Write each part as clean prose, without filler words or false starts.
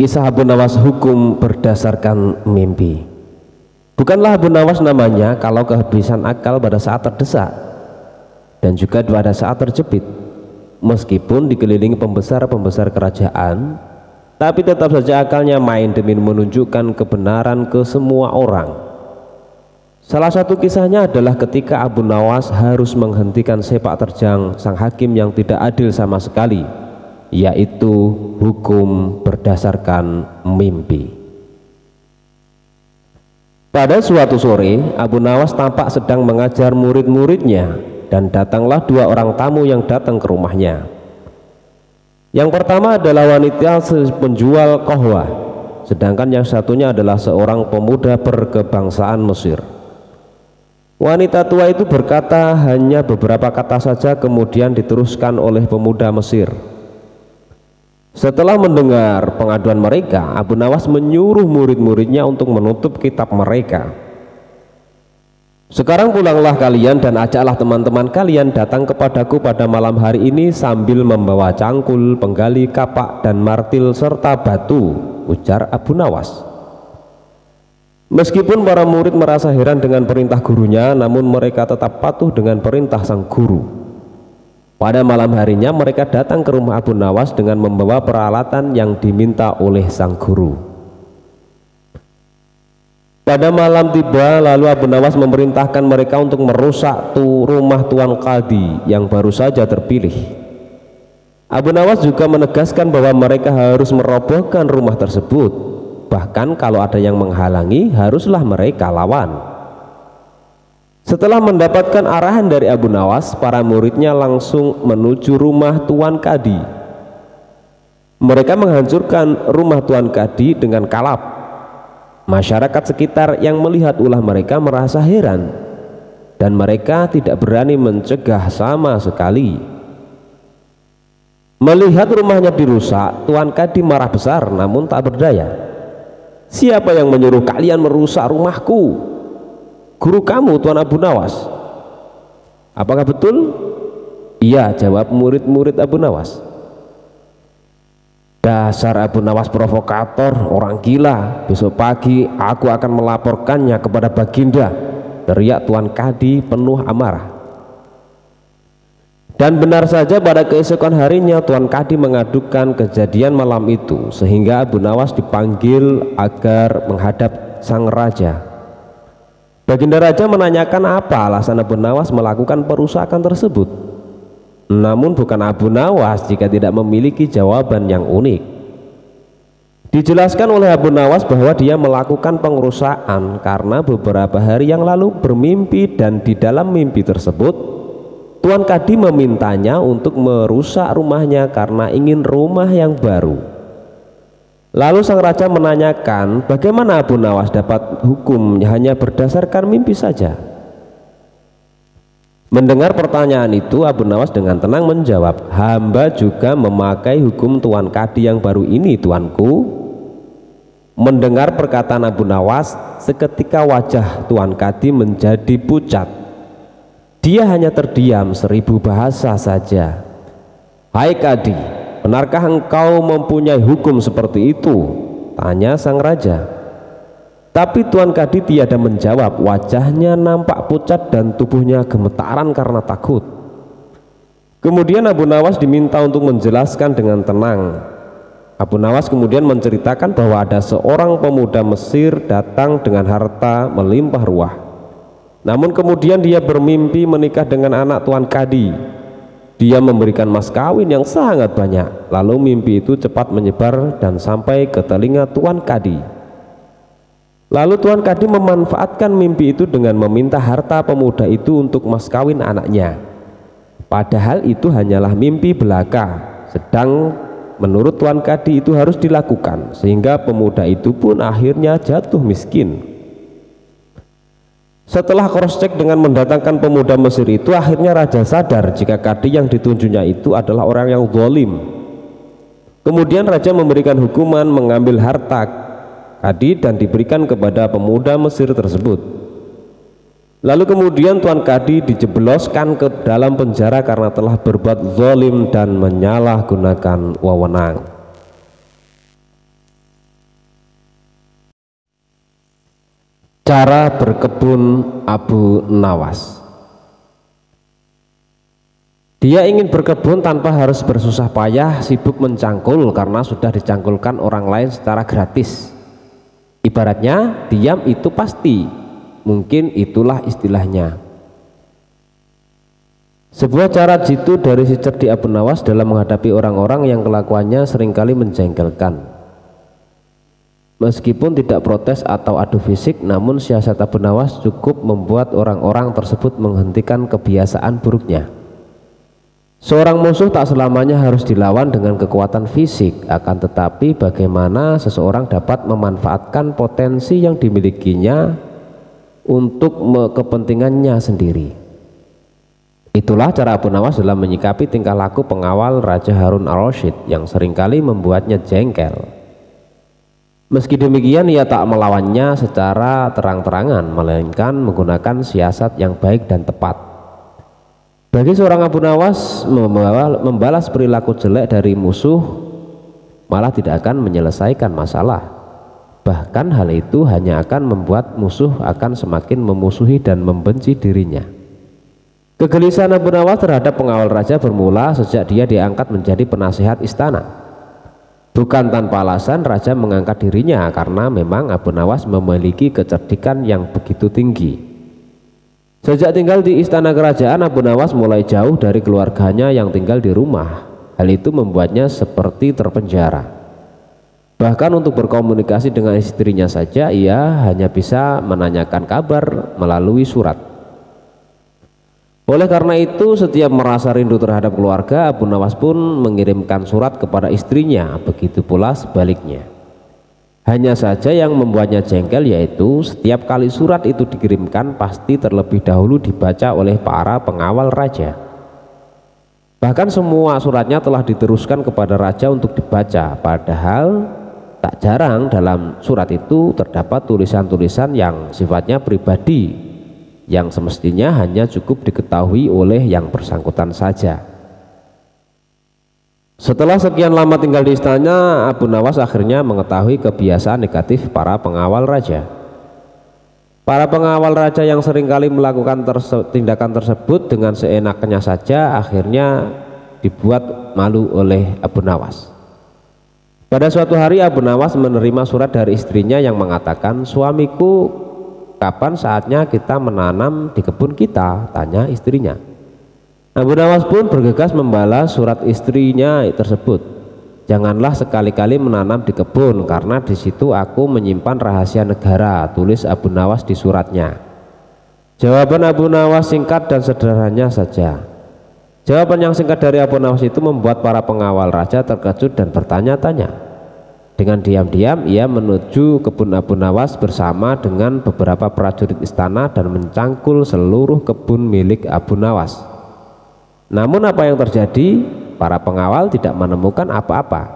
Kisah Abu Nawas, hukum berdasarkan mimpi. Bukanlah Abu Nawas namanya kalau kehabisan akal pada saat terdesak dan juga pada saat terjepit. Meskipun dikelilingi pembesar-pembesar kerajaan, tapi tetap saja akalnya main demi menunjukkan kebenaran ke semua orang. Salah satu kisahnya adalah ketika Abu Nawas harus menghentikan sepak terjang sang hakim yang tidak adil sama sekali, yaitu hukum berdasarkan mimpi. Pada suatu sore, Abu Nawas tampak sedang mengajar murid-muridnya dan datanglah dua orang tamu yang datang ke rumahnya. Yang pertama adalah wanita penjual qahwah, sedangkan yang satunya adalah seorang pemuda berkebangsaan Mesir. Wanita tua itu berkata hanya beberapa kata saja, kemudian diteruskan oleh pemuda Mesir. Setelah mendengar pengaduan mereka, Abu Nawas menyuruh murid-muridnya untuk menutup kitab mereka. Sekarang pulanglah kalian dan ajaklah teman-teman kalian datang kepadaku pada malam hari ini sambil membawa cangkul, penggali, kapak, dan martil serta batu, ujar Abu Nawas. Meskipun para murid merasa heran dengan perintah gurunya, namun mereka tetap patuh dengan perintah sang guru. Pada malam harinya mereka datang ke rumah Abu Nawas dengan membawa peralatan yang diminta oleh sang guru. Pada malam tiba, lalu Abu Nawas memerintahkan mereka untuk merusak rumah Tuan Qadi yang baru saja terpilih. Abu Nawas juga menegaskan bahwa mereka harus merobohkan rumah tersebut. Bahkan kalau ada yang menghalangi, haruslah mereka lawan. Setelah mendapatkan arahan dari Abu Nawas, para muridnya langsung menuju rumah Tuan Qadi. Mereka menghancurkan rumah Tuan Qadi dengan kalap. Masyarakat sekitar yang melihat ulah mereka merasa heran, dan mereka tidak berani mencegah sama sekali. Melihat rumahnya dirusak, Tuan Qadi marah besar namun tak berdaya. Siapa yang menyuruh kalian merusak rumahku? Guru kamu, Tuan Abu Nawas. Apakah betul? Iya, jawab murid-murid Abu Nawas. Dasar Abu Nawas provokator, orang gila. Besok pagi aku akan melaporkannya kepada Baginda, teriak Tuan Qadi penuh amarah. Dan benar saja pada keesokan harinya Tuan Qadi mengadukan kejadian malam itu, sehingga Abu Nawas dipanggil agar menghadap sang raja. Baginda raja menanyakan apa alasan Abu Nawas melakukan perusakan tersebut. Namun bukan Abu Nawas jika tidak memiliki jawaban yang unik. Dijelaskan oleh Abu Nawas bahwa dia melakukan pengerusakan karena beberapa hari yang lalu bermimpi, dan di dalam mimpi tersebut Tuan Qadi memintanya untuk merusak rumahnya karena ingin rumah yang baru. Lalu sang raja menanyakan bagaimana Abu Nawas dapat hukum hanya berdasarkan mimpi saja. Mendengar pertanyaan itu, Abu Nawas dengan tenang menjawab, hamba juga memakai hukum Tuan Qadi yang baru ini, tuanku. Mendengar perkataan Abu Nawas, seketika wajah Tuan Qadi menjadi pucat. Dia hanya terdiam 1000 bahasa saja. Hai Qadi, benarkah engkau mempunyai hukum seperti itu? Tanya sang raja. Tapi Tuan Qadi tiada menjawab. Wajahnya nampak pucat dan tubuhnya gemetaran karena takut. Kemudian Abu Nawas diminta untuk menjelaskan dengan tenang. Abu Nawas kemudian menceritakan bahwa ada seorang pemuda Mesir datang dengan harta melimpah ruah. Namun kemudian dia bermimpi menikah dengan anak Tuan Qadi. Dia memberikan mas kawin yang sangat banyak. Lalu mimpi itu cepat menyebar dan sampai ke telinga Tuan Qadi. Lalu Tuan Qadi memanfaatkan mimpi itu dengan meminta harta pemuda itu untuk mas kawin anaknya. Padahal itu hanyalah mimpi belaka. Sedang menurut Tuan Qadi itu harus dilakukan, sehingga pemuda itu pun akhirnya jatuh miskin. Setelah cross-check dengan mendatangkan pemuda Mesir itu, akhirnya raja sadar jika Qadi yang ditunjuknya itu adalah orang yang zalim. Kemudian raja memberikan hukuman mengambil harta Qadi dan diberikan kepada pemuda Mesir tersebut. Lalu kemudian Tuan Qadi dijebloskan ke dalam penjara karena telah berbuat zalim dan menyalahgunakan wewenang. Cara berkebun Abu Nawas. Dia ingin berkebun tanpa harus bersusah payah sibuk mencangkul karena sudah dicangkulkan orang lain secara gratis. Ibaratnya diam itu pasti, mungkin itulah istilahnya. Sebuah cara jitu dari si cerdik Abu Nawas dalam menghadapi orang-orang yang kelakuannya seringkali menjengkelkan. Meskipun tidak protes atau adu fisik, namun siasat Abu Nawas cukup membuat orang-orang tersebut menghentikan kebiasaan buruknya. Seorang musuh tak selamanya harus dilawan dengan kekuatan fisik, akan tetapi bagaimana seseorang dapat memanfaatkan potensi yang dimilikinya untuk kepentingannya sendiri. Itulah cara Abu Nawas dalam menyikapi tingkah laku pengawal Raja Harun al-Rasyid yang seringkali membuatnya jengkel. Meski demikian, ia tak melawannya secara terang-terangan, melainkan menggunakan siasat yang baik dan tepat. Bagi seorang Abu Nawas, membalas perilaku jelek dari musuh malah tidak akan menyelesaikan masalah. Bahkan hal itu hanya akan membuat musuh akan semakin memusuhi dan membenci dirinya. Kegelisahan Abu Nawas terhadap pengawal raja bermula sejak dia diangkat menjadi penasihat istana. Bukan tanpa alasan raja mengangkat dirinya, karena memang Abu Nawas memiliki kecerdikan yang begitu tinggi. Sejak tinggal di istana kerajaan, Abu Nawas mulai jauh dari keluarganya yang tinggal di rumah. Hal itu membuatnya seperti terpenjara. Bahkan untuk berkomunikasi dengan istrinya saja, ia hanya bisa menanyakan kabar melalui surat. Oleh karena itu, setiap merasa rindu terhadap keluarga, Abu Nawas pun mengirimkan surat kepada istrinya, begitu pula sebaliknya. Hanya saja yang membuatnya jengkel yaitu setiap kali surat itu dikirimkan pasti terlebih dahulu dibaca oleh para pengawal raja. Bahkan semua suratnya telah diteruskan kepada raja untuk dibaca, padahal tak jarang dalam surat itu terdapat tulisan-tulisan yang sifatnya pribadi yang semestinya hanya cukup diketahui oleh yang bersangkutan saja. Setelah sekian lama tinggal di istana, Abu Nawas akhirnya mengetahui kebiasaan negatif para pengawal raja. Para pengawal raja yang seringkali melakukan tindakan tersebut dengan seenaknya saja akhirnya dibuat malu oleh Abu Nawas. Pada suatu hari Abu Nawas menerima surat dari istrinya yang mengatakan, "Suamiku, kapan saatnya kita menanam di kebun kita?" tanya istrinya. Abu Nawas pun bergegas membalas surat istrinya tersebut. "Janganlah sekali-kali menanam di kebun, karena di situ aku menyimpan rahasia negara," tulis Abu Nawas di suratnya. Jawaban Abu Nawas singkat dan sederhana saja. Jawaban yang singkat dari Abu Nawas itu membuat para pengawal raja terkejut dan bertanya-tanya. Dengan diam-diam ia menuju kebun Abu Nawas bersama dengan beberapa prajurit istana dan mencangkul seluruh kebun milik Abu Nawas. Namun apa yang terjadi? Para pengawal tidak menemukan apa-apa.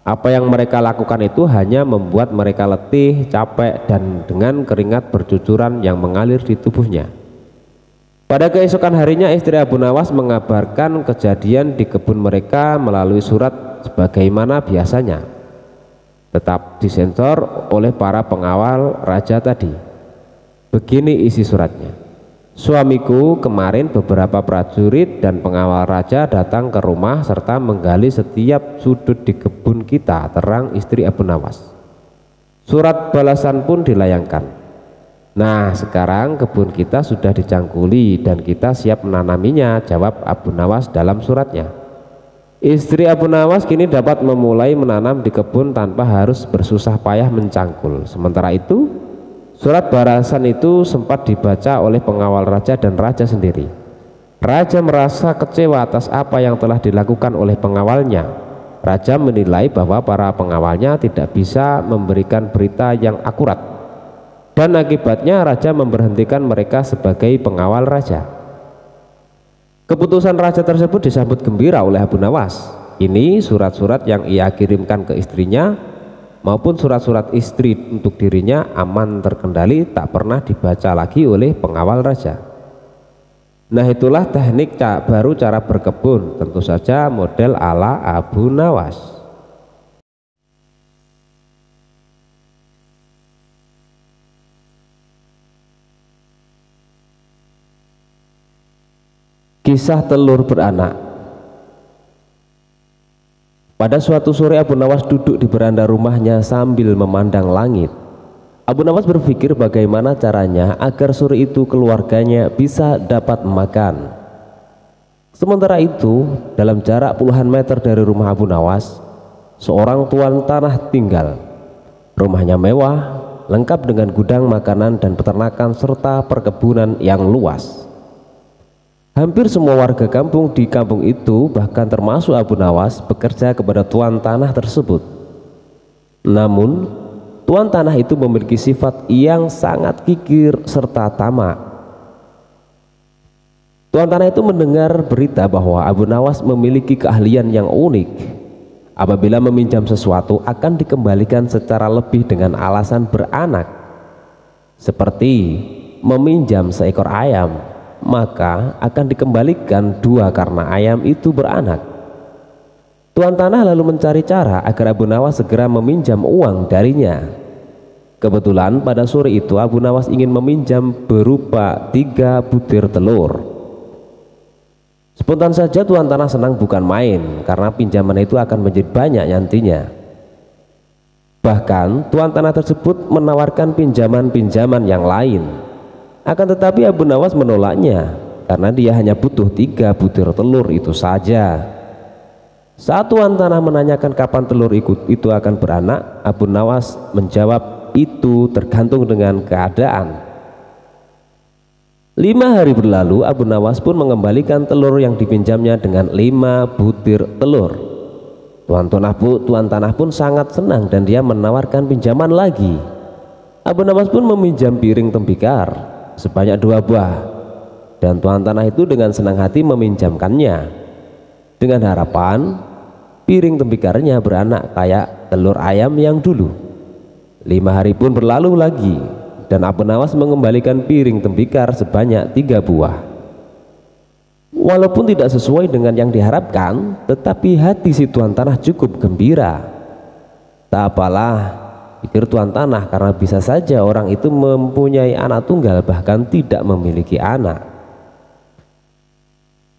Apa yang mereka lakukan itu hanya membuat mereka letih, capek, dan dengan keringat bercucuran yang mengalir di tubuhnya. Pada keesokan harinya istri Abu Nawas mengabarkan kejadian di kebun mereka melalui surat sebagaimana biasanya, tetap disensor oleh para pengawal raja tadi. Begini isi suratnya. "Suamiku, kemarin beberapa prajurit dan pengawal raja datang ke rumah serta menggali setiap sudut di kebun kita," terang istri Abu Nawas. Surat balasan pun dilayangkan. "Nah, sekarang kebun kita sudah dicangkuli dan kita siap menanaminya," jawab Abu Nawas dalam suratnya. Istri Abu Nawas kini dapat memulai menanam di kebun tanpa harus bersusah payah mencangkul. Sementara itu, surat balasan itu sempat dibaca oleh pengawal raja dan raja sendiri. Raja merasa kecewa atas apa yang telah dilakukan oleh pengawalnya. Raja menilai bahwa para pengawalnya tidak bisa memberikan berita yang akurat, dan akibatnya raja memberhentikan mereka sebagai pengawal raja. Keputusan raja tersebut disambut gembira oleh Abu Nawas. Ini surat-surat yang ia kirimkan ke istrinya maupun surat-surat istri untuk dirinya aman terkendali, tak pernah dibaca lagi oleh pengawal raja. Nah, itulah teknik baru cara berkebun, tentu saja model ala Abu Nawas. Kisah telur beranak. Pada suatu sore Abu Nawas duduk di beranda rumahnya sambil memandang langit. Abu Nawas berpikir bagaimana caranya agar sore itu keluarganya bisa dapat makan. Sementara itu, dalam jarak puluhan meter dari rumah Abu Nawas, seorang tuan tanah tinggal. Rumahnya mewah, lengkap dengan gudang makanan dan peternakan serta perkebunan yang luas. Hampir semua warga kampung di kampung itu, bahkan termasuk Abu Nawas, bekerja kepada tuan tanah tersebut. Namun, tuan tanah itu memiliki sifat yang sangat kikir serta tamak. Tuan tanah itu mendengar berita bahwa Abu Nawas memiliki keahlian yang unik. Apabila meminjam sesuatu akan dikembalikan secara lebih dengan alasan beranak. Seperti meminjam seekor ayam, maka akan dikembalikan 2 karena ayam itu beranak. Tuan tanah lalu mencari cara agar Abu Nawas segera meminjam uang darinya. Kebetulan pada sore itu Abu Nawas ingin meminjam berupa 3 butir telur. Spontan saja tuan tanah senang bukan main, karena pinjaman itu akan menjadi banyak nantinya. Bahkan tuan tanah tersebut menawarkan pinjaman-pinjaman yang lain. Akan tetapi Abu Nawas menolaknya karena dia hanya butuh 3 butir telur itu saja. Saat tuan tanah menanyakan kapan telur itu akan beranak, Abu Nawas menjawab itu tergantung dengan keadaan. 5 hari berlalu, Abu Nawas pun mengembalikan telur yang dipinjamnya dengan 5 butir telur. Tuan tanah pun sangat senang dan dia menawarkan pinjaman lagi. Abu Nawas pun meminjam piring tembikar sebanyak 2 buah, dan tuan tanah itu dengan senang hati meminjamkannya dengan harapan piring tembikarnya beranak kayak telur ayam yang dulu. 5 hari pun berlalu lagi dan Abu Nawas mengembalikan piring tembikar sebanyak 3 buah. Walaupun tidak sesuai dengan yang diharapkan, tetapi hati si tuan tanah cukup gembira. Tak apalah, pikir tuan tanah, karena bisa saja orang itu mempunyai anak tunggal bahkan tidak memiliki anak.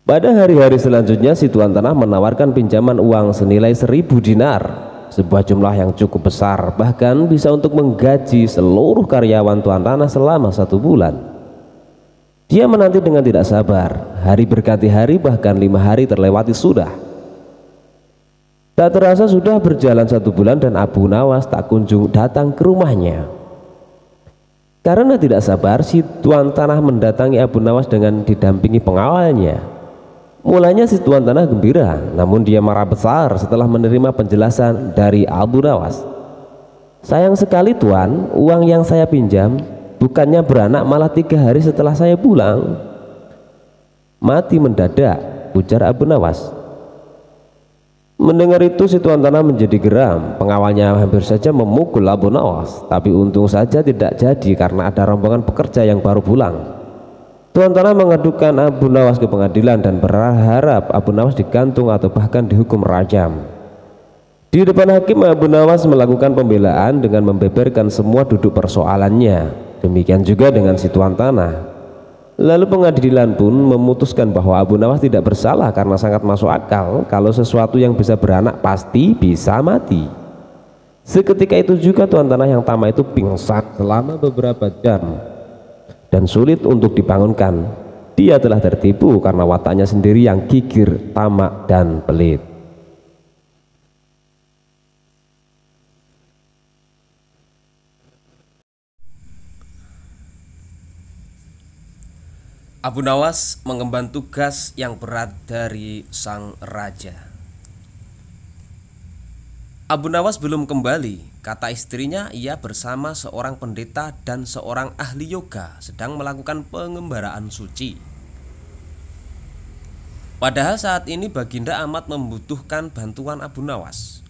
Pada hari-hari selanjutnya si tuan tanah menawarkan pinjaman uang senilai 1000 dinar, sebuah jumlah yang cukup besar, bahkan bisa untuk menggaji seluruh karyawan tuan tanah selama 1 bulan. Dia menanti dengan tidak sabar. Hari berganti hari, bahkan 5 hari terlewati sudah. Tak terasa sudah berjalan 1 bulan dan Abu Nawas tak kunjung datang ke rumahnya. Karena tidak sabar, si tuan tanah mendatangi Abu Nawas dengan didampingi pengawalnya. Mulanya si tuan tanah gembira, namun dia marah besar setelah menerima penjelasan dari Abu Nawas. Sayang sekali tuan, uang yang saya pinjam bukannya beranak malah 3 hari setelah saya pulang. Mati mendadak, ujar Abu Nawas. Mendengar itu si tuan tanah menjadi geram. Pengawalnya hampir saja memukul Abu Nawas, tapi untung saja tidak jadi karena ada rombongan pekerja yang baru pulang. Tuan tanah mengadukan Abu Nawas ke pengadilan dan berharap Abu Nawas digantung atau bahkan dihukum rajam. Di depan hakim, Abu Nawas melakukan pembelaan dengan membeberkan semua duduk persoalannya. Demikian juga dengan si tuan tanah. Lalu pengadilan pun memutuskan bahwa Abu Nawas tidak bersalah karena sangat masuk akal kalau sesuatu yang bisa beranak pasti bisa mati. Seketika itu juga tuan tanah yang tamak itu pingsan selama beberapa jam dan sulit untuk dibangunkan. Dia telah tertipu karena wataknya sendiri yang kikir, tamak, dan pelit. Abu Nawas mengemban tugas yang berat dari sang raja. Abu Nawas belum kembali, kata istrinya. Ia bersama seorang pendeta dan seorang ahli yoga sedang melakukan pengembaraan suci. Padahal saat ini Baginda amat membutuhkan bantuan Abu Nawas.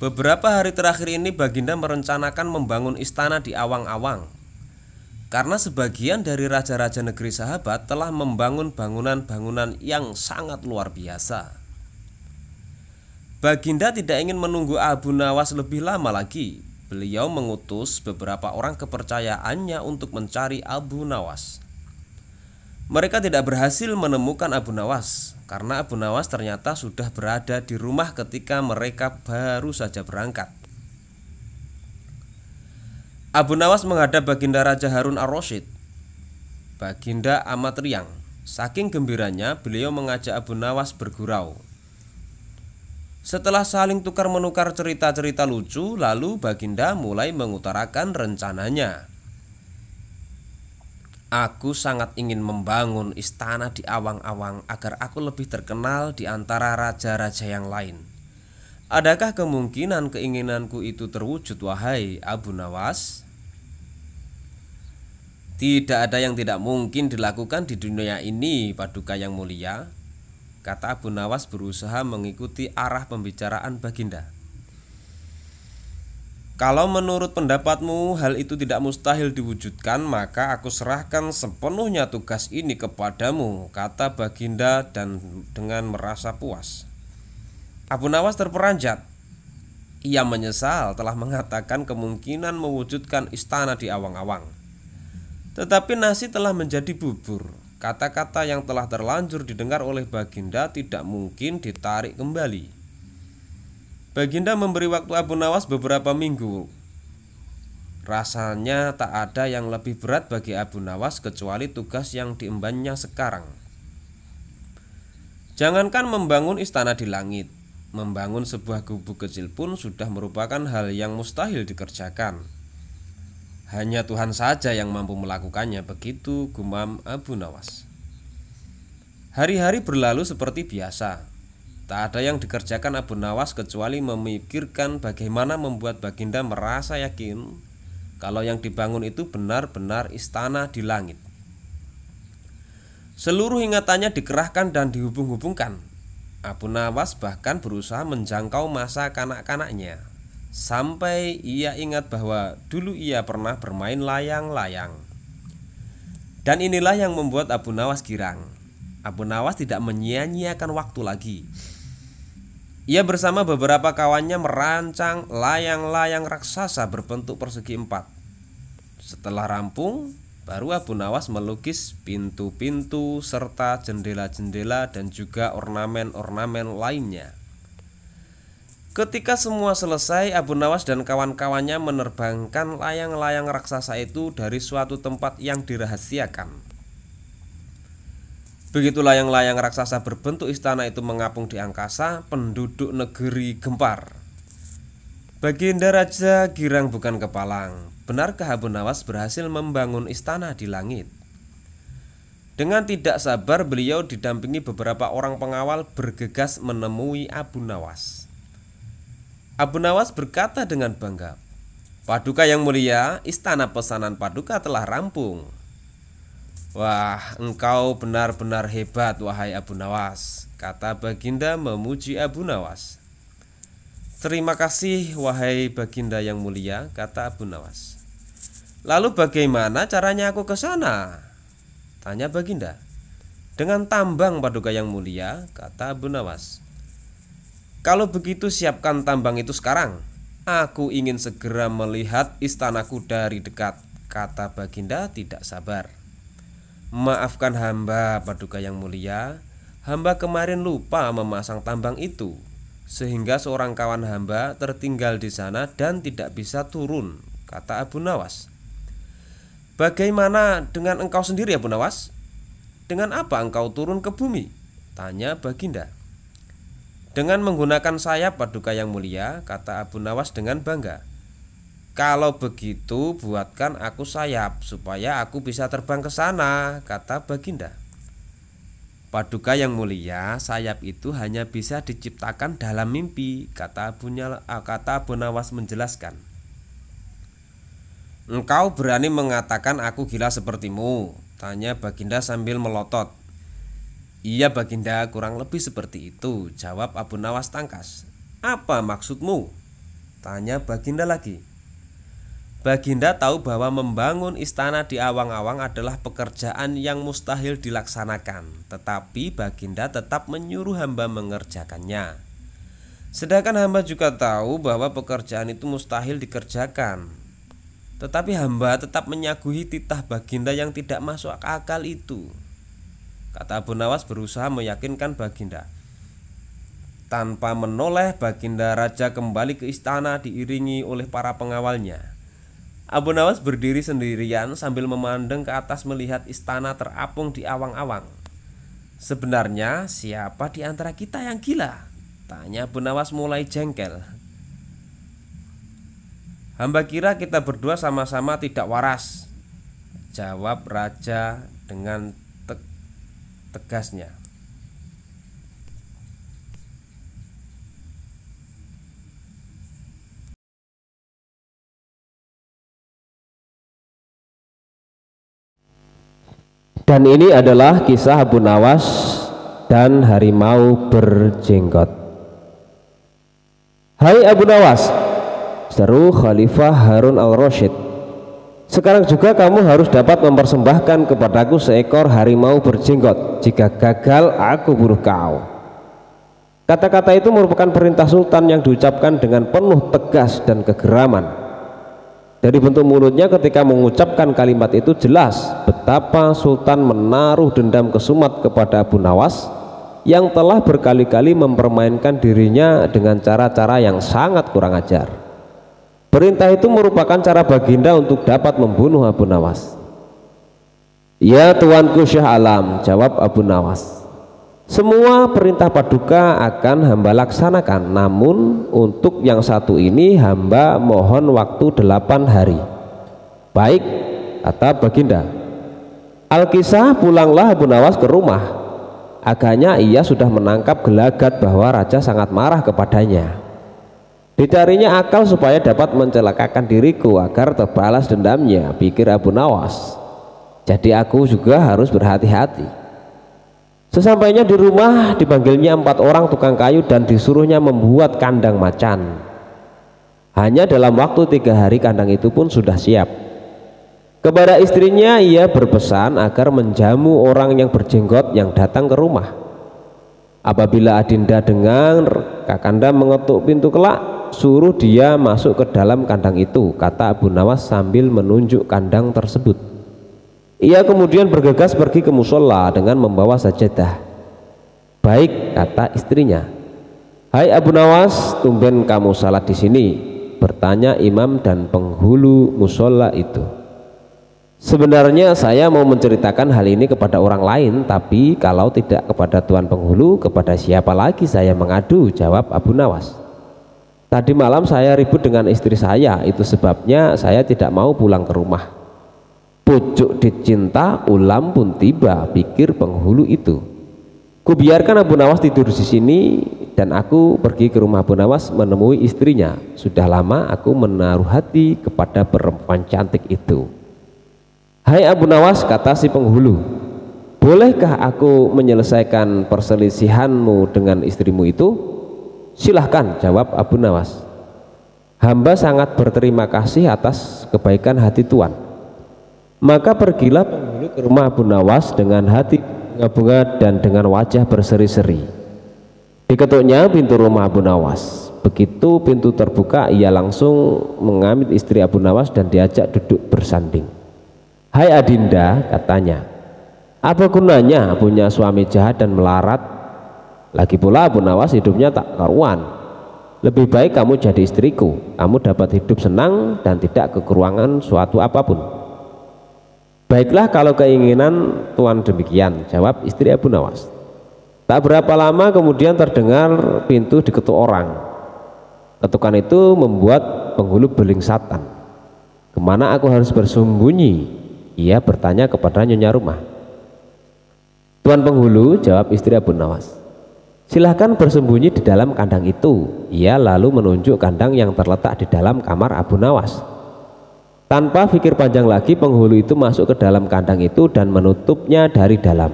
Beberapa hari terakhir ini Baginda merencanakan membangun istana di awang-awang, karena sebagian dari raja-raja negeri sahabat telah membangun bangunan-bangunan yang sangat luar biasa. Baginda tidak ingin menunggu Abu Nawas lebih lama lagi. Beliau mengutus beberapa orang kepercayaannya untuk mencari Abu Nawas. Mereka tidak berhasil menemukan Abu Nawas karena Abu Nawas ternyata sudah berada di rumah ketika mereka baru saja berangkat. Abu Nawas menghadap Baginda Raja Harun ar-Rasyid. Baginda amat riang. Saking gembiranya, beliau mengajak Abu Nawas bergurau. Setelah saling tukar-menukar cerita-cerita lucu, lalu Baginda mulai mengutarakan rencananya. Aku sangat ingin membangun istana di awang-awang agar aku lebih terkenal di antara raja-raja yang lain. Adakah kemungkinan keinginanku itu terwujud, wahai Abu Nawas? Tidak ada yang tidak mungkin dilakukan di dunia ini, Paduka yang mulia, kata Abu Nawas berusaha mengikuti arah pembicaraan Baginda. Kalau menurut pendapatmu hal itu tidak mustahil diwujudkan, maka aku serahkan sepenuhnya tugas ini kepadamu, kata Baginda dan dengan merasa puas. Abu Nawas terperanjat. Ia menyesal telah mengatakan kemungkinan mewujudkan istana di awang-awang. Tetapi nasi telah menjadi bubur. Kata-kata yang telah terlanjur didengar oleh Baginda tidak mungkin ditarik kembali. Baginda memberi waktu Abu Nawas beberapa minggu. Rasanya tak ada yang lebih berat bagi Abu Nawas kecuali tugas yang diembannya sekarang. Jangankan membangun istana di langit, membangun sebuah gubuk kecil pun sudah merupakan hal yang mustahil dikerjakan. Hanya Tuhan saja yang mampu melakukannya, begitu gumam Abu Nawas. Hari-hari berlalu seperti biasa. Tak ada yang dikerjakan Abu Nawas kecuali memikirkan bagaimana membuat Baginda merasa yakin kalau yang dibangun itu benar-benar istana di langit. Seluruh ingatannya dikerahkan dan dihubung-hubungkan. Abu Nawas bahkan berusaha menjangkau masa kanak-kanaknya, sampai ia ingat bahwa dulu ia pernah bermain layang-layang. Dan inilah yang membuat Abu Nawas girang. Abu Nawas tidak menyia-nyiakan waktu lagi. Ia bersama beberapa kawannya merancang layang-layang raksasa berbentuk persegi 4. Setelah rampung, baru Abu Nawas melukis pintu-pintu serta jendela-jendela dan juga ornamen-ornamen lainnya. Ketika semua selesai, Abu Nawas dan kawan-kawannya menerbangkan layang-layang raksasa itu dari suatu tempat yang dirahasiakan. Begitu layang-layang raksasa berbentuk istana itu mengapung di angkasa, penduduk negeri gempar. Baginda Raja girang bukan kepalang. Benarkah Abu Nawas berhasil membangun istana di langit? Dengan tidak sabar beliau didampingi beberapa orang pengawal bergegas menemui Abu Nawas. Abu Nawas berkata dengan bangga, Paduka yang mulia, istana pesanan Paduka telah rampung. Wah, engkau benar-benar hebat, wahai Abu Nawas, kata Baginda memuji Abu Nawas. Terima kasih, wahai Baginda yang mulia, kata Abu Nawas. Lalu bagaimana caranya aku ke sana? Tanya Baginda. Dengan tambang, Paduka yang mulia, kata Abu Nawas. Kalau begitu siapkan tambang itu sekarang. Aku ingin segera melihat istanaku dari dekat, kata Baginda tidak sabar. Maafkan hamba, Paduka yang mulia, hamba kemarin lupa memasang tambang itu, sehingga seorang kawan hamba tertinggal di sana dan tidak bisa turun, kata Abu Nawas. Bagaimana dengan engkau sendiri, Abu Nawas? Dengan apa engkau turun ke bumi? Tanya Baginda. Dengan menggunakan sayap, Paduka yang mulia, kata Abu Nawas dengan bangga. Kalau begitu buatkan aku sayap supaya aku bisa terbang ke sana, kata Baginda. Paduka yang mulia, sayap itu hanya bisa diciptakan dalam mimpi, kata Abu Nawas menjelaskan. Engkau berani mengatakan aku gila sepertimu? Tanya Baginda sambil melotot. Iya Baginda, kurang lebih seperti itu, jawab Abu Nawas tangkas. Apa maksudmu? Tanya Baginda lagi. Baginda tahu bahwa membangun istana di awang-awang adalah pekerjaan yang mustahil dilaksanakan, tetapi Baginda tetap menyuruh hamba mengerjakannya. Sedangkan hamba juga tahu bahwa pekerjaan itu mustahil dikerjakan, tetapi hamba tetap menyaguhi titah Baginda yang tidak masuk akal itu. kata Abu Nawas berusaha meyakinkan Baginda. Tanpa menoleh, Baginda Raja kembali ke istana diiringi oleh para pengawalnya. Abu Nawas berdiri sendirian sambil memandang ke atas melihat istana terapung di awang-awang. Sebenarnya siapa di antara kita yang gila? Tanya Abu Nawas mulai jengkel. Hamba kira kita berdua sama-sama tidak waras, jawab raja dengan tegasnya. Dan ini adalah kisah Abu Nawas dan harimau berjenggot. Hai Abu Nawas, seru Khalifah Harun al-Rasyid, sekarang juga kamu harus dapat mempersembahkan kepadaku seekor harimau berjenggot. Jika gagal, aku bunuh kau. Kata-kata itu merupakan perintah sultan yang diucapkan dengan penuh tegas dan kegeraman. Dari bentuk mulutnya ketika mengucapkan kalimat itu jelas betapa sultan menaruh dendam kesumat kepada Abu Nawas yang telah berkali-kali mempermainkan dirinya dengan cara-cara yang sangat kurang ajar. Perintah itu merupakan cara Baginda untuk dapat membunuh Abu Nawas. Ya tuanku Syah Alam, jawab Abu Nawas, semua perintah paduka akan hamba laksanakan, namun untuk yang satu ini hamba mohon waktu 8 hari. Baik, kata Baginda. Al-Kisah, pulanglah Abu Nawas ke rumah. Agaknya ia sudah menangkap gelagat bahwa raja sangat marah kepadanya. Dicarinya akal supaya dapat mencelakakan diriku agar terbalas dendamnya, pikir Abu Nawas. Jadi aku juga harus berhati-hati. Sesampainya di rumah, dipanggilnya 4 orang tukang kayu dan disuruhnya membuat kandang macan. Hanya dalam waktu 3 hari kandang itu pun sudah siap. Kepada istrinya ia berpesan agar menjamu orang yang berjenggot yang datang ke rumah. Apabila Adinda dengar Kakanda mengetuk pintu kelak, suruh dia masuk ke dalam kandang itu, kata Abu Nawas sambil menunjuk kandang tersebut. Ia kemudian bergegas pergi ke musola dengan membawa sajadah. Baik, kata istrinya. Hai Abu Nawas, tumben kamu salat di sini, bertanya imam dan penghulu musola itu. Sebenarnya saya mau menceritakan hal ini kepada orang lain, tapi kalau tidak kepada tuan penghulu, kepada siapa lagi saya mengadu, jawab Abu Nawas. Tadi malam saya ribut dengan istri saya, itu sebabnya saya tidak mau pulang ke rumah. Pucuk dicinta, ulam pun tiba, pikir penghulu itu. Kubiarkan Abu Nawas tidur di sini dan aku pergi ke rumah Abu Nawas menemui istrinya. Sudah lama aku menaruh hati kepada perempuan cantik itu. Hai Abu Nawas, kata si penghulu, bolehkah aku menyelesaikan perselisihanmu dengan istrimu itu? Silahkan, jawab Abu Nawas. Hamba sangat berterima kasih atas kebaikan hati tuan. Maka pergilah penghulu ke rumah Abu Nawas dengan hati bunga-bunga dan dengan wajah berseri-seri. Diketuknya pintu rumah Abu Nawas. Begitu pintu terbuka, ia langsung mengambil istri Abu Nawas dan diajak duduk bersanding. Hai Adinda, katanya, apa gunanya punya suami jahat dan melarat? Lagi pula Abu Nawas hidupnya tak karuan. Lebih baik kamu jadi istriku, kamu dapat hidup senang dan tidak kekurangan suatu apapun. Baiklah kalau keinginan tuan demikian, jawab istri Abu Nawas. Tak berapa lama kemudian terdengar pintu diketuk orang. Ketukan itu membuat penghulu belingsatan. Kemana aku harus bersembunyi? Ia bertanya kepada nyonya rumah. Tuan penghulu, jawab istri Abu Nawas, silahkan bersembunyi di dalam kandang itu. Ia lalu menunjuk kandang yang terletak di dalam kamar Abu Nawas. Tanpa pikir panjang lagi, penghulu itu masuk ke dalam kandang itu dan menutupnya dari dalam.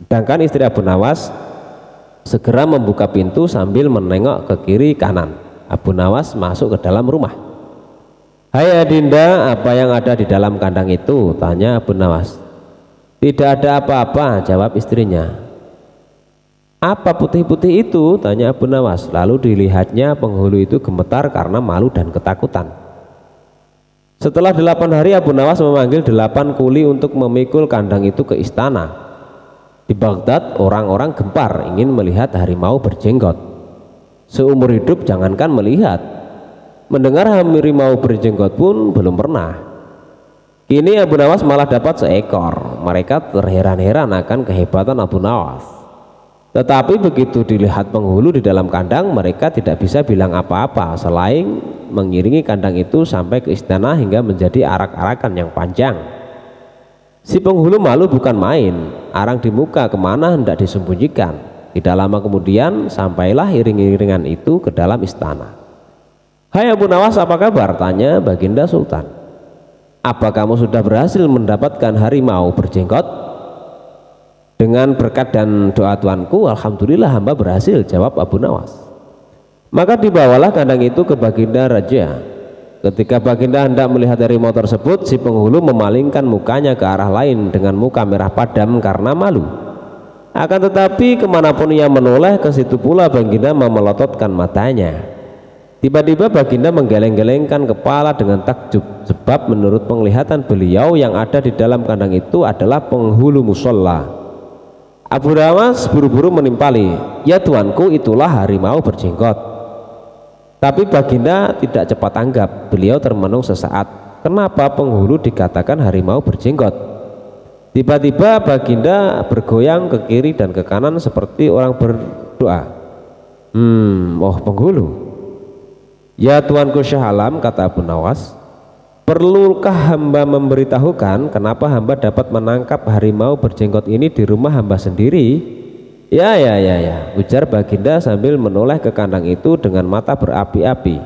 Sedangkan istri Abu Nawas segera membuka pintu sambil menengok ke kiri kanan. Abu Nawas masuk ke dalam rumah. Hai Adinda, apa yang ada di dalam kandang itu? Tanya Abu Nawas. Tidak ada apa-apa, jawab istrinya. Apa putih-putih itu? Tanya Abu Nawas. Lalu dilihatnya penghulu itu gemetar karena malu dan ketakutan. Setelah 8 hari Abu Nawas memanggil 8 kuli untuk memikul kandang itu ke istana. Di Baghdad orang-orang gempar ingin melihat harimau berjenggot. Seumur hidup jangankan melihat, mendengar harimau berjenggot pun belum pernah. Kini Abu Nawas malah dapat seekor. Mereka terheran-heran akan kehebatan Abu Nawas. Tetapi begitu dilihat penghulu di dalam kandang, mereka tidak bisa bilang apa-apa selain mengiringi kandang itu sampai ke istana hingga menjadi arak-arakan yang panjang. Si penghulu malu bukan main, arang di muka kemana hendak disembunyikan. Tidak lama kemudian sampailah iring-iringan itu ke dalam istana. "Hai Abu Nawas, apa kabar?" tanya Baginda Sultan. "Apa kamu sudah berhasil mendapatkan harimau berjenggot?" "Dengan berkat dan doa tuanku, alhamdulillah hamba berhasil," jawab Abu Nawas. Maka dibawalah kandang itu ke Baginda Raja. Ketika Baginda hendak melihat harimau tersebut, si penghulu memalingkan mukanya ke arah lain dengan muka merah padam karena malu. Akan tetapi kemanapun ia menoleh, ke situ pula Baginda memelototkan matanya. Tiba-tiba Baginda menggeleng-gelengkan kepala dengan takjub, sebab menurut penglihatan beliau yang ada di dalam kandang itu adalah penghulu musola. Abu Nawas buru-buru menimpali, "Ya tuanku, itulah harimau berjenggot." Tapi Baginda tidak cepat tanggap. Beliau termenung sesaat. Kenapa penghulu dikatakan harimau berjenggot? Tiba-tiba Baginda bergoyang ke kiri dan ke kanan seperti orang berdoa. Oh penghulu. "Ya tuanku Syah Alam," kata Abu Nawas, "perlukah hamba memberitahukan kenapa hamba dapat menangkap harimau berjenggot ini di rumah hamba sendiri?" Ya, ujar Baginda sambil menoleh ke kandang itu dengan mata berapi-api.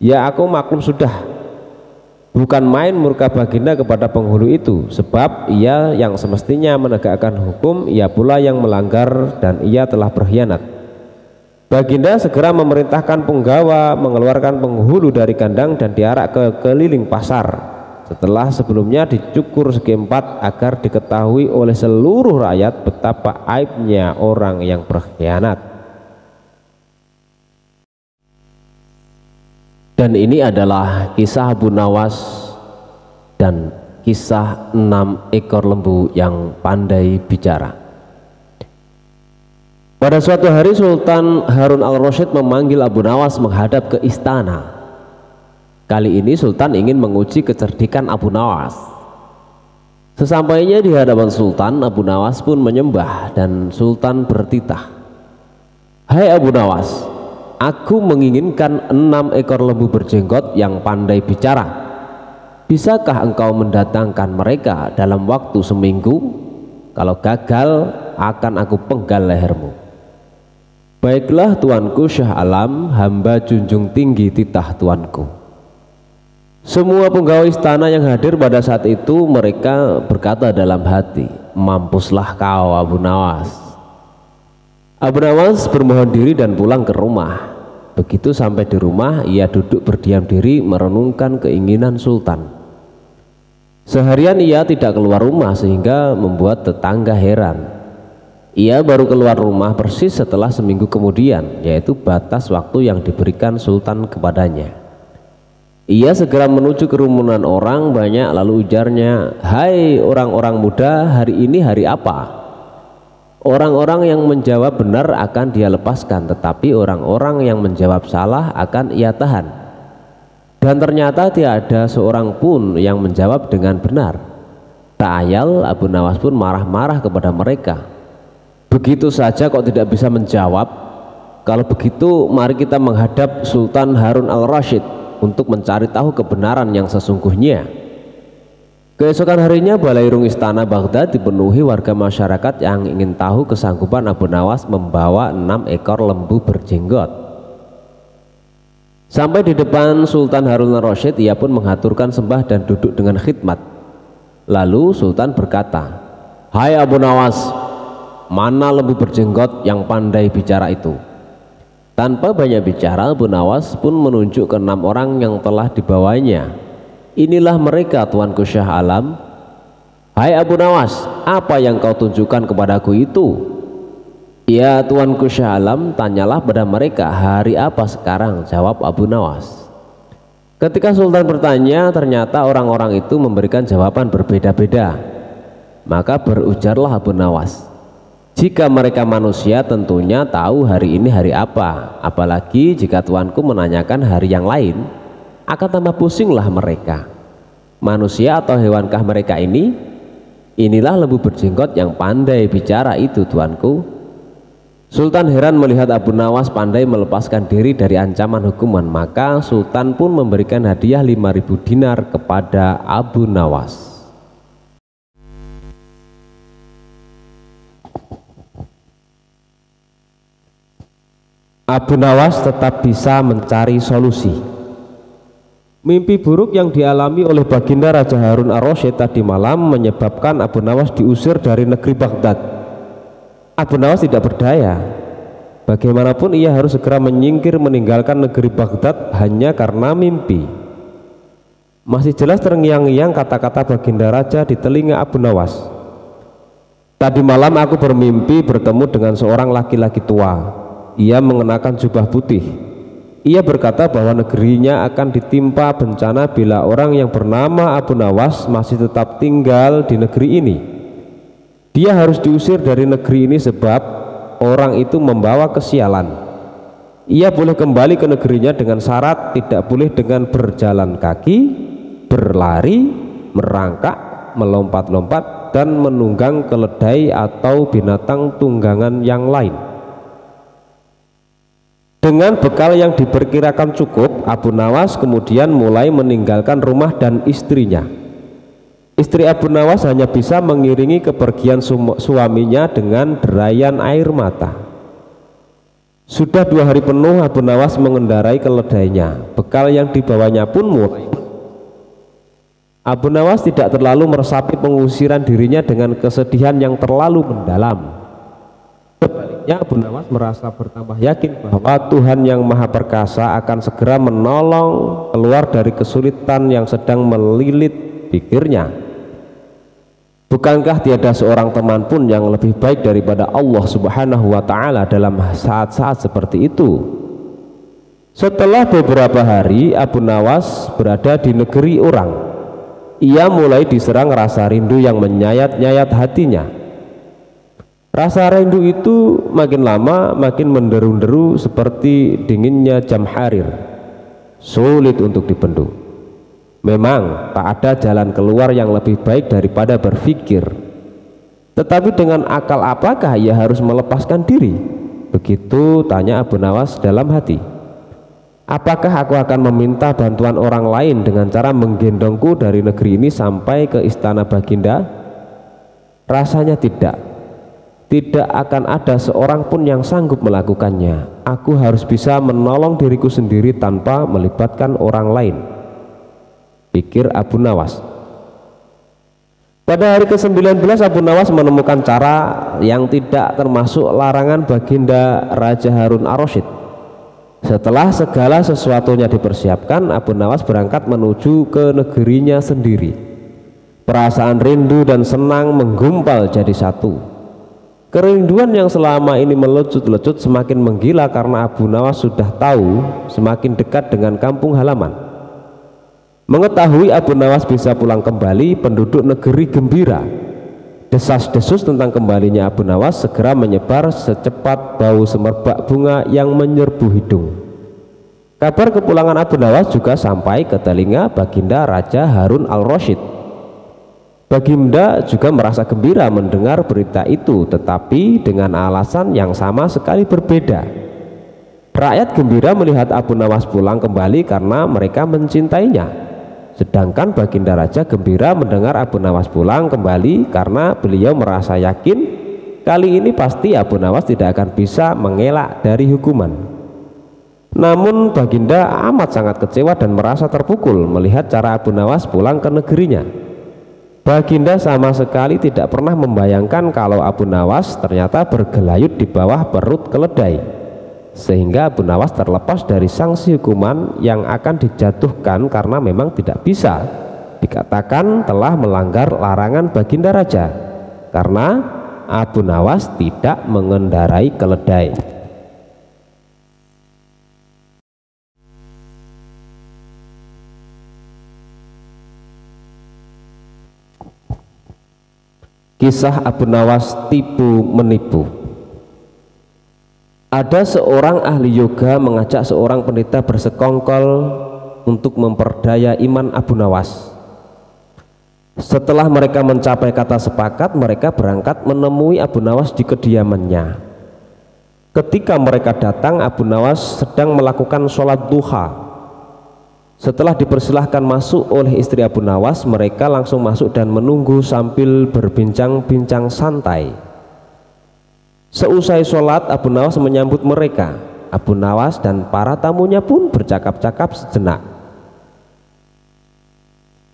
"Ya, aku maklum sudah." Bukan main murka Baginda kepada penghulu itu, sebab ia yang semestinya menegakkan hukum, ia pula yang melanggar dan ia telah berkhianat. Baginda segera memerintahkan penggawa mengeluarkan penghulu dari kandang dan diarak ke keliling pasar. Setelah sebelumnya dicukur segi empat agar diketahui oleh seluruh rakyat betapa aibnya orang yang berkhianat. Dan ini adalah kisah Abu Nawas dan kisah 6 ekor lembu yang pandai bicara. Pada suatu hari Sultan Harun al-Rasyid memanggil Abu Nawas menghadap ke istana. Kali ini Sultan ingin menguji kecerdikan Abu Nawas. Sesampainya di hadapan Sultan, Abu Nawas pun menyembah dan Sultan bertitah, "Hai Abu Nawas, aku menginginkan 6 ekor lembu berjenggot yang pandai bicara. Bisakah engkau mendatangkan mereka dalam waktu seminggu? Kalau gagal, akan aku penggal lehermu." "Baiklah tuanku Syah Alam, hamba junjung tinggi titah tuanku." Semua penggawa istana yang hadir pada saat itu mereka berkata dalam hati, "Mampuslah kau Abu Nawas." Abu Nawas bermohon diri dan pulang ke rumah. Begitu sampai di rumah, ia duduk berdiam diri merenungkan keinginan Sultan. Seharian ia tidak keluar rumah sehingga membuat tetangga heran. Ia baru keluar rumah persis setelah seminggu kemudian, yaitu batas waktu yang diberikan Sultan kepadanya. Ia segera menuju kerumunan orang banyak lalu ujarnya, "Hai orang-orang muda, hari ini hari apa?" Orang-orang yang menjawab benar akan dia lepaskan, tetapi orang-orang yang menjawab salah akan ia tahan. Dan ternyata tidak ada seorang pun yang menjawab dengan benar. Tak ayal Abu Nawas pun marah-marah kepada mereka. "Begitu saja kok tidak bisa menjawab? Kalau begitu mari kita menghadap Sultan Harun al-Rasyid untuk mencari tahu kebenaran yang sesungguhnya." Keesokan harinya balairung istana Baghdad dipenuhi warga masyarakat yang ingin tahu kesanggupan Abu Nawas membawa 6 ekor lembu berjenggot. Sampai di depan Sultan Harun al-Rasyid, ia pun mengaturkan sembah dan duduk dengan khidmat. Lalu Sultan berkata, "Hai Abu Nawas, mana lembu berjenggot yang pandai bicara itu?" Tanpa banyak bicara, Abu Nawas pun menunjuk ke 6 orang yang telah dibawanya. "Inilah mereka tuanku Syah Alam." "Hai Abu Nawas, apa yang kau tunjukkan kepadaku itu?" "Ya tuanku Syah Alam, tanyalah pada mereka hari apa sekarang," jawab Abu Nawas. Ketika Sultan bertanya, ternyata orang-orang itu memberikan jawaban berbeda-beda. Maka berujarlah Abu Nawas, jika mereka manusia tentunya tahu hari ini hari apa, apalagi jika tuanku menanyakan hari yang lain, akan tambah pusinglah mereka. Manusia atau hewankah mereka ini? Inilah lembu berjenggot yang pandai bicara itu, tuanku. Sultan heran melihat Abu Nawas pandai melepaskan diri dari ancaman hukuman, maka Sultan pun memberikan hadiah 5.000 dinar kepada Abu Nawas. Abu Nawas tetap bisa mencari solusi. Mimpi buruk yang dialami oleh Baginda Raja Harun ar-Rasyid tadi malam menyebabkan Abu Nawas diusir dari negeri Baghdad. Abu Nawas tidak berdaya. Bagaimanapun ia harus segera menyingkir meninggalkan negeri Baghdad hanya karena mimpi. Masih jelas terngiang-ngiang kata-kata Baginda Raja di telinga Abu Nawas. Tadi malam aku bermimpi bertemu dengan seorang laki-laki tua. Ia mengenakan jubah putih. Ia berkata bahwa negerinya akan ditimpa bencana bila orang yang bernama Abu Nawas masih tetap tinggal di negeri ini. Dia harus diusir dari negeri ini sebab orang itu membawa kesialan. Ia boleh kembali ke negerinya dengan syarat tidak boleh dengan berjalan kaki, berlari, merangkak, melompat-lompat, dan menunggang keledai atau binatang tunggangan yang lain. Dengan bekal yang diperkirakan cukup, Abu Nawas kemudian mulai meninggalkan rumah dan istrinya. Istri Abu Nawas hanya bisa mengiringi kepergian suaminya dengan derayan air mata. Sudah 2 hari penuh Abu Nawas mengendarai keledainya. Bekal yang dibawanya pun mulai. Abu Nawas tidak terlalu meresapi pengusiran dirinya dengan kesedihan yang terlalu mendalam. Sebaliknya Abu Nawas merasa bertambah yakin bahwa Tuhan yang Maha Perkasa akan segera menolong keluar dari kesulitan yang sedang melilit pikirnya. Bukankah tiada seorang teman pun yang lebih baik daripada Allah Subhanahu wa Ta'ala dalam saat-saat seperti itu? Setelah beberapa hari Abu Nawas berada di negeri orang, ia mulai diserang rasa rindu yang menyayat-nyayat hatinya. Rasa rindu itu makin lama makin menderu-deru seperti dinginnya jam harir, sulit untuk dibendung. Memang tak ada jalan keluar yang lebih baik daripada berpikir. Tetapi dengan akal apakah ia harus melepaskan diri? Begitu tanya Abu Nawas dalam hati. Apakah aku akan meminta bantuan orang lain dengan cara menggendongku dari negeri ini sampai ke istana Baginda? Rasanya tidak. Tidak akan ada seorang pun yang sanggup melakukannya. Aku harus bisa menolong diriku sendiri tanpa melibatkan orang lain, pikir Abu Nawas. Pada hari ke-19 Abu Nawas menemukan cara yang tidak termasuk larangan Baginda Raja Harun ar-Rasyid. Setelah segala sesuatunya dipersiapkan, Abu Nawas berangkat menuju ke negerinya sendiri. Perasaan rindu dan senang menggumpal jadi satu. Kerinduan yang selama ini melecut-lecut semakin menggila karena Abu Nawas sudah tahu semakin dekat dengan kampung halaman. Mengetahui Abu Nawas bisa pulang kembali, penduduk negeri gembira. Desas-desus tentang kembalinya Abu Nawas segera menyebar secepat bau semerbak bunga yang menyerbu hidung. Kabar kepulangan Abu Nawas juga sampai ke telinga Baginda Raja Harun al-Rasyid. Baginda juga merasa gembira mendengar berita itu, tetapi dengan alasan yang sama sekali berbeda. Rakyat gembira melihat Abu Nawas pulang kembali karena mereka mencintainya. Sedangkan Baginda Raja gembira mendengar Abu Nawas pulang kembali karena beliau merasa yakin kali ini pasti Abu Nawas tidak akan bisa mengelak dari hukuman. Namun Baginda amat sangat kecewa dan merasa terpukul melihat cara Abu Nawas pulang ke negerinya. Baginda sama sekali tidak pernah membayangkan kalau Abu Nawas ternyata bergelayut di bawah perut keledai, sehingga Abu Nawas terlepas dari sanksi hukuman yang akan dijatuhkan karena memang tidak bisa dikatakan telah melanggar larangan Baginda Raja karena Abu Nawas tidak mengendarai keledai. Kisah Abu Nawas tipu menipu. Ada seorang ahli yoga mengajak seorang pendeta bersekongkol untuk memperdaya iman Abu Nawas. Setelah mereka mencapai kata sepakat, mereka berangkat menemui Abu Nawas di kediamannya. Ketika mereka datang, Abu Nawas sedang melakukan sholat duha. Setelah dipersilahkan masuk oleh istri Abu Nawas, mereka langsung masuk dan menunggu sambil berbincang-bincang santai. Seusai sholat, Abu Nawas menyambut mereka. Abu Nawas dan para tamunya pun bercakap-cakap sejenak.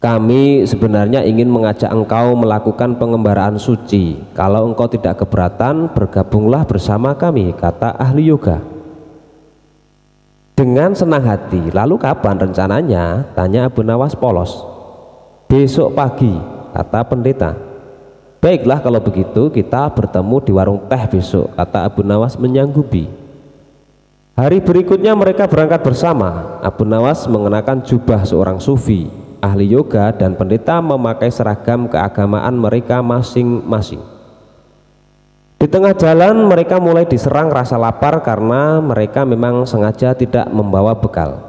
Kami sebenarnya ingin mengajak engkau melakukan pengembaraan suci. Kalau engkau tidak keberatan, bergabunglah bersama kami, kata ahli yoga. Dengan senang hati. Lalu kapan rencananya? Tanya Abu Nawas polos. Besok pagi, kata pendeta. Baiklah kalau begitu kita bertemu di warung teh besok, kata Abu Nawas menyanggupi. Hari berikutnya mereka berangkat bersama. Abu Nawas mengenakan jubah seorang sufi, ahli yoga, dan pendeta memakai seragam keagamaan mereka masing-masing. Di tengah jalan mereka mulai diserang rasa lapar karena mereka memang sengaja tidak membawa bekal.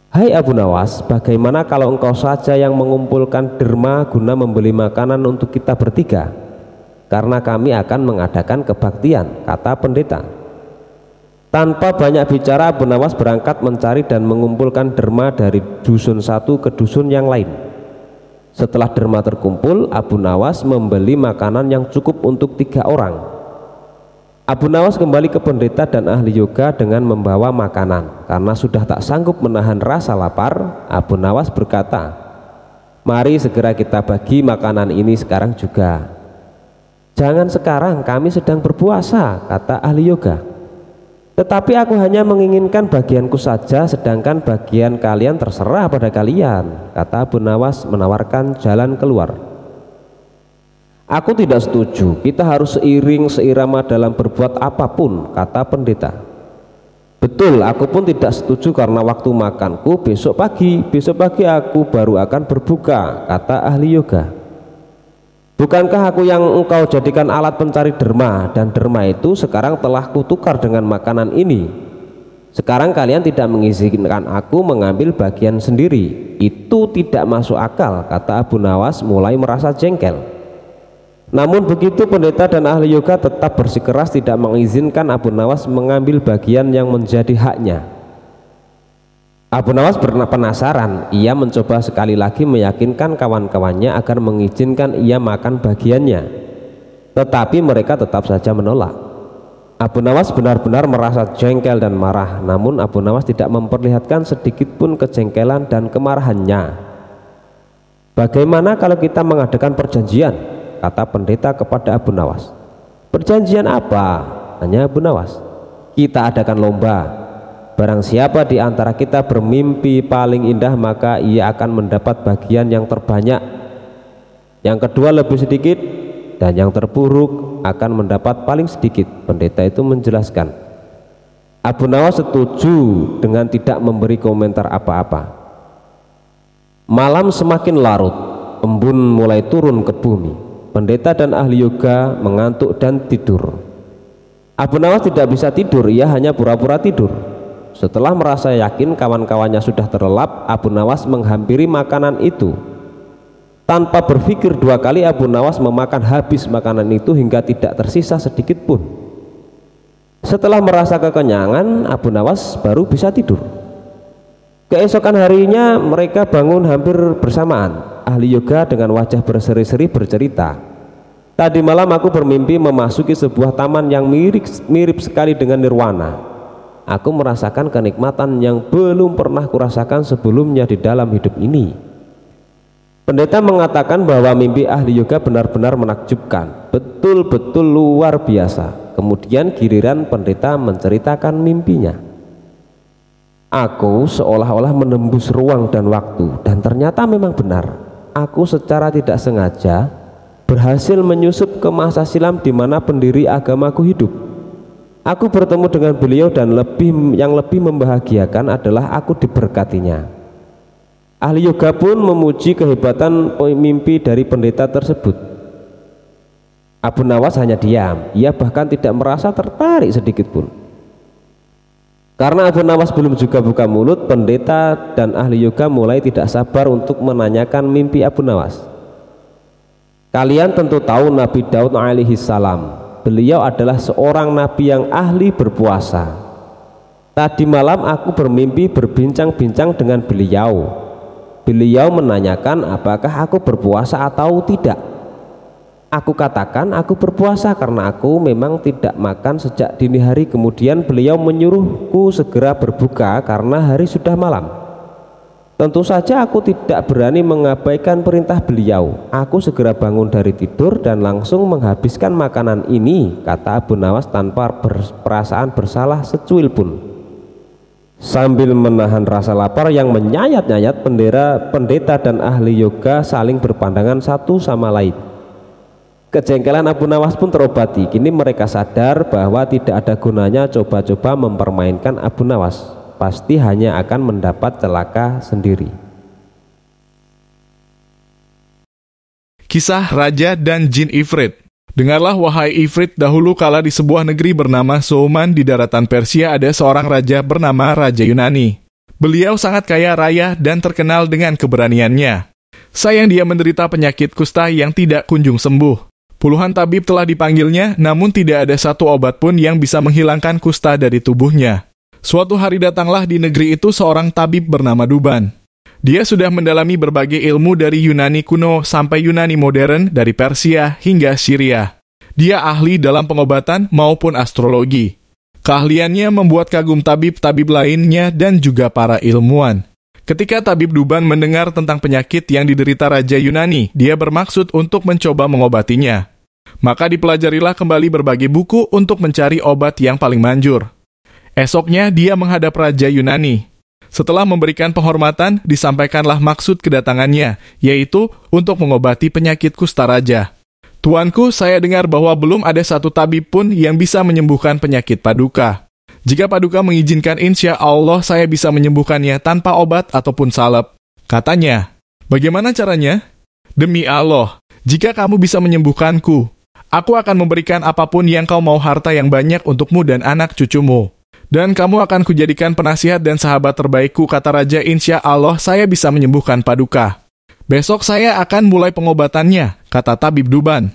Hai Abu Nawas, bagaimana kalau engkau saja yang mengumpulkan derma guna membeli makanan untuk kita bertiga? Karena kami akan mengadakan kebaktian, kata pendeta. Tanpa banyak bicara, Abu Nawas berangkat mencari dan mengumpulkan derma dari dusun satu ke dusun yang lain. Setelah derma terkumpul, Abu Nawas membeli makanan yang cukup untuk 3 orang. Abu Nawas kembali ke pendeta dan ahli yoga dengan membawa makanan. Karena sudah tak sanggup menahan rasa lapar, Abu Nawas berkata, mari segera kita bagi makanan ini sekarang juga. Jangan sekarang, kami sedang berpuasa, kata ahli yoga. Tetapi aku hanya menginginkan bagianku saja, sedangkan bagian kalian terserah pada kalian, kata Abu Nawas menawarkan jalan keluar. Aku tidak setuju, kita harus seirama dalam berbuat apapun, kata pendeta. Betul, aku pun tidak setuju karena waktu makanku besok pagi aku baru akan berbuka, kata ahli yoga. Bukankah aku yang engkau jadikan alat pencari derma, dan derma itu sekarang telah kutukar dengan makanan ini. Sekarang kalian tidak mengizinkan aku mengambil bagian sendiri. Itu tidak masuk akal, kata Abu Nawas mulai merasa jengkel. Namun begitu pendeta dan ahli yoga tetap bersikeras tidak mengizinkan Abu Nawas mengambil bagian yang menjadi haknya. Abu Nawas penasaran, ia mencoba sekali lagi meyakinkan kawan-kawannya agar mengizinkan ia makan bagiannya, tetapi mereka tetap saja menolak. Abu Nawas benar-benar merasa jengkel dan marah, namun Abu Nawas tidak memperlihatkan sedikit pun kejengkelan dan kemarahannya. Bagaimana kalau kita mengadakan perjanjian, kata pendeta kepada Abu Nawas. Perjanjian apa? Tanya Abu Nawas. Kita adakan lomba. Barang siapa di antara kita bermimpi paling indah, maka ia akan mendapat bagian yang terbanyak. Yang kedua lebih sedikit, dan yang terburuk akan mendapat paling sedikit. Pendeta itu menjelaskan. Abu Nawas setuju dengan tidak memberi komentar apa-apa. Malam semakin larut, embun mulai turun ke bumi. Pendeta dan ahli yoga mengantuk dan tidur. Abu Nawas tidak bisa tidur, ia hanya pura-pura tidur. Setelah merasa yakin kawan-kawannya sudah terlelap, Abu Nawas menghampiri makanan itu. Tanpa berpikir 2 kali, Abu Nawas memakan habis makanan itu hingga tidak tersisa sedikit pun. Setelah merasa kekenyangan, Abu Nawas baru bisa tidur. Keesokan harinya mereka bangun hampir bersamaan. Ahli yoga dengan wajah berseri-seri bercerita, tadi malam aku bermimpi memasuki sebuah taman yang mirip sekali dengan nirwana. Aku merasakan kenikmatan yang belum pernah kurasakan sebelumnya di dalam hidup ini. Pendeta mengatakan bahwa mimpi ahli yoga benar-benar menakjubkan, betul-betul luar biasa. Kemudian giliran pendeta menceritakan mimpinya. Aku seolah-olah menembus ruang dan waktu, dan ternyata memang benar. Aku secara tidak sengaja berhasil menyusup ke masa silam di mana pendiri agamaku hidup. Aku bertemu dengan beliau dan yang lebih membahagiakan adalah aku diberkatinya. Ahli yoga pun memuji kehebatan mimpi dari pendeta tersebut. Abu Nawas hanya diam, ia bahkan tidak merasa tertarik sedikit pun. Karena Abu Nawas belum juga buka mulut, pendeta dan ahli yoga mulai tidak sabar untuk menanyakan mimpi Abu Nawas. Kalian tentu tahu Nabi Daud alaihi salam. Beliau adalah seorang nabi yang ahli berpuasa. Tadi malam aku bermimpi berbincang-bincang dengan beliau. Beliau menanyakan apakah aku berpuasa atau tidak. Aku katakan aku berpuasa karena aku memang tidak makan sejak dini hari. Kemudian beliau menyuruhku segera berbuka karena hari sudah malam. Tentu saja aku tidak berani mengabaikan perintah beliau. Aku segera bangun dari tidur dan langsung menghabiskan makanan ini, kata Abu Nawas tanpa perasaan bersalah secuil pun. Sambil menahan rasa lapar yang menyayat-nyayat, pendeta dan ahli yoga saling berpandangan satu sama lain. Kejengkelan Abu Nawas pun terobati. Kini mereka sadar bahwa tidak ada gunanya coba-coba mempermainkan Abu Nawas. Pasti hanya akan mendapat celaka sendiri. Kisah Raja dan Jin Ifrit. Dengarlah wahai Ifrit, dahulu kala di sebuah negeri bernama Souman di daratan Persia ada seorang raja bernama Raja Yunani. Beliau sangat kaya raya dan terkenal dengan keberaniannya. Sayang dia menderita penyakit kusta yang tidak kunjung sembuh. Puluhan tabib telah dipanggilnya, namun tidak ada satu obat pun yang bisa menghilangkan kusta dari tubuhnya. Suatu hari datanglah di negeri itu seorang tabib bernama Duban. Dia sudah mendalami berbagai ilmu dari Yunani kuno sampai Yunani modern, dari Persia hingga Syria. Dia ahli dalam pengobatan maupun astrologi. Keahliannya membuat kagum tabib-tabib lainnya dan juga para ilmuwan. Ketika tabib Duban mendengar tentang penyakit yang diderita Raja Yunani, dia bermaksud untuk mencoba mengobatinya. Maka dipelajarilah kembali berbagai buku untuk mencari obat yang paling manjur. Esoknya dia menghadap Raja Yunani. Setelah memberikan penghormatan, disampaikanlah maksud kedatangannya, yaitu untuk mengobati penyakit kusta raja. Tuanku, saya dengar bahwa belum ada satu tabib pun yang bisa menyembuhkan penyakit Paduka. Jika Paduka mengizinkan, insya Allah saya bisa menyembuhkannya tanpa obat ataupun salep. Katanya, bagaimana caranya? Demi Allah, jika kamu bisa menyembuhkanku, aku akan memberikan apapun yang kau mau, harta yang banyak untukmu dan anak cucumu. Dan kamu akan kujadikan penasihat dan sahabat terbaikku, kata Raja. Insya Allah saya bisa menyembuhkan Paduka. Besok saya akan mulai pengobatannya, kata tabib Duban.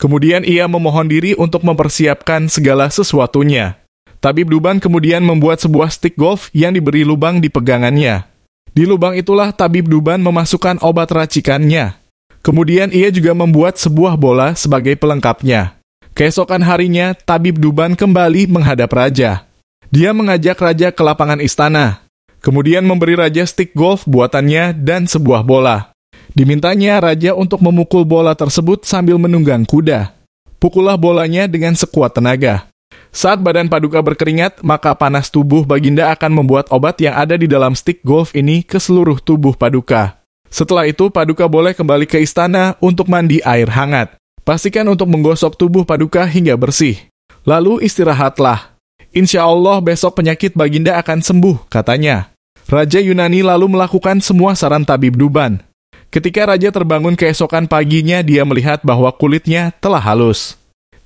Kemudian ia memohon diri untuk mempersiapkan segala sesuatunya. Tabib Duban kemudian membuat sebuah stik golf yang diberi lubang di pegangannya. Di lubang itulah tabib Duban memasukkan obat racikannya. Kemudian ia juga membuat sebuah bola sebagai pelengkapnya. Keesokan harinya, tabib Duban kembali menghadap raja. Dia mengajak raja ke lapangan istana. Kemudian memberi raja stik golf buatannya dan sebuah bola. Dimintanya raja untuk memukul bola tersebut sambil menunggang kuda. Pukullah bolanya dengan sekuat tenaga. Saat badan Paduka berkeringat, maka panas tubuh Baginda akan membuat obat yang ada di dalam stik golf ini ke seluruh tubuh Paduka. Setelah itu, Paduka boleh kembali ke istana untuk mandi air hangat. Pastikan untuk menggosok tubuh Paduka hingga bersih. Lalu istirahatlah. Insya Allah besok penyakit Baginda akan sembuh, katanya. Raja Yunani lalu melakukan semua saran tabib Duban. Ketika raja terbangun keesokan paginya, dia melihat bahwa kulitnya telah halus.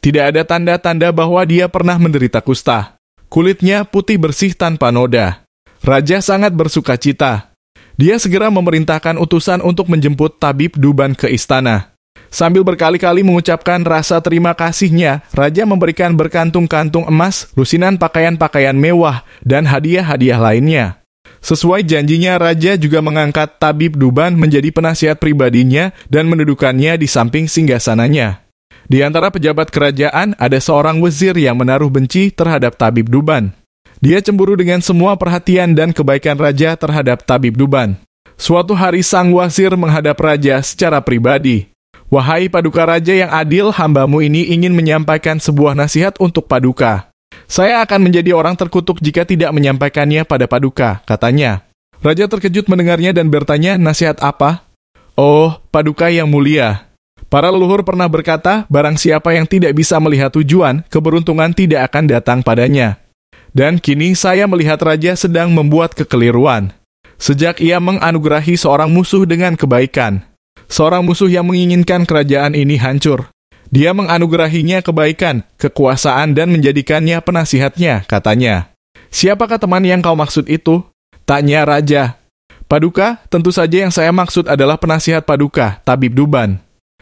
Tidak ada tanda-tanda bahwa dia pernah menderita kusta. Kulitnya putih bersih tanpa noda. Raja sangat bersuka cita. Dia segera memerintahkan utusan untuk menjemput tabib Duban ke istana. Sambil berkali-kali mengucapkan rasa terima kasihnya, raja memberikan berkantung-kantung emas, lusinan pakaian-pakaian mewah, dan hadiah-hadiah lainnya. Sesuai janjinya, raja juga mengangkat tabib Duban menjadi penasihat pribadinya dan mendudukannya di samping singgasananya. Di antara pejabat kerajaan, ada seorang wazir yang menaruh benci terhadap tabib Duban. Dia cemburu dengan semua perhatian dan kebaikan raja terhadap tabib Duban. Suatu hari sang wazir menghadap raja secara pribadi. Wahai Paduka Raja yang adil, hambamu ini ingin menyampaikan sebuah nasihat untuk Paduka. Saya akan menjadi orang terkutuk jika tidak menyampaikannya pada Paduka, katanya. Raja terkejut mendengarnya dan bertanya, nasihat apa? Oh, Paduka yang mulia. Para leluhur pernah berkata, barang siapa yang tidak bisa melihat tujuan, keberuntungan tidak akan datang padanya. Dan kini saya melihat raja sedang membuat kekeliruan. Sejak ia menganugerahi seorang musuh dengan kebaikan. Seorang musuh yang menginginkan kerajaan ini hancur. Dia menganugerahinya kebaikan, kekuasaan, dan menjadikannya penasihatnya, katanya. Siapakah teman yang kau maksud itu? Tanya raja. Paduka, tentu saja yang saya maksud adalah penasihat Paduka, Tabib Duban.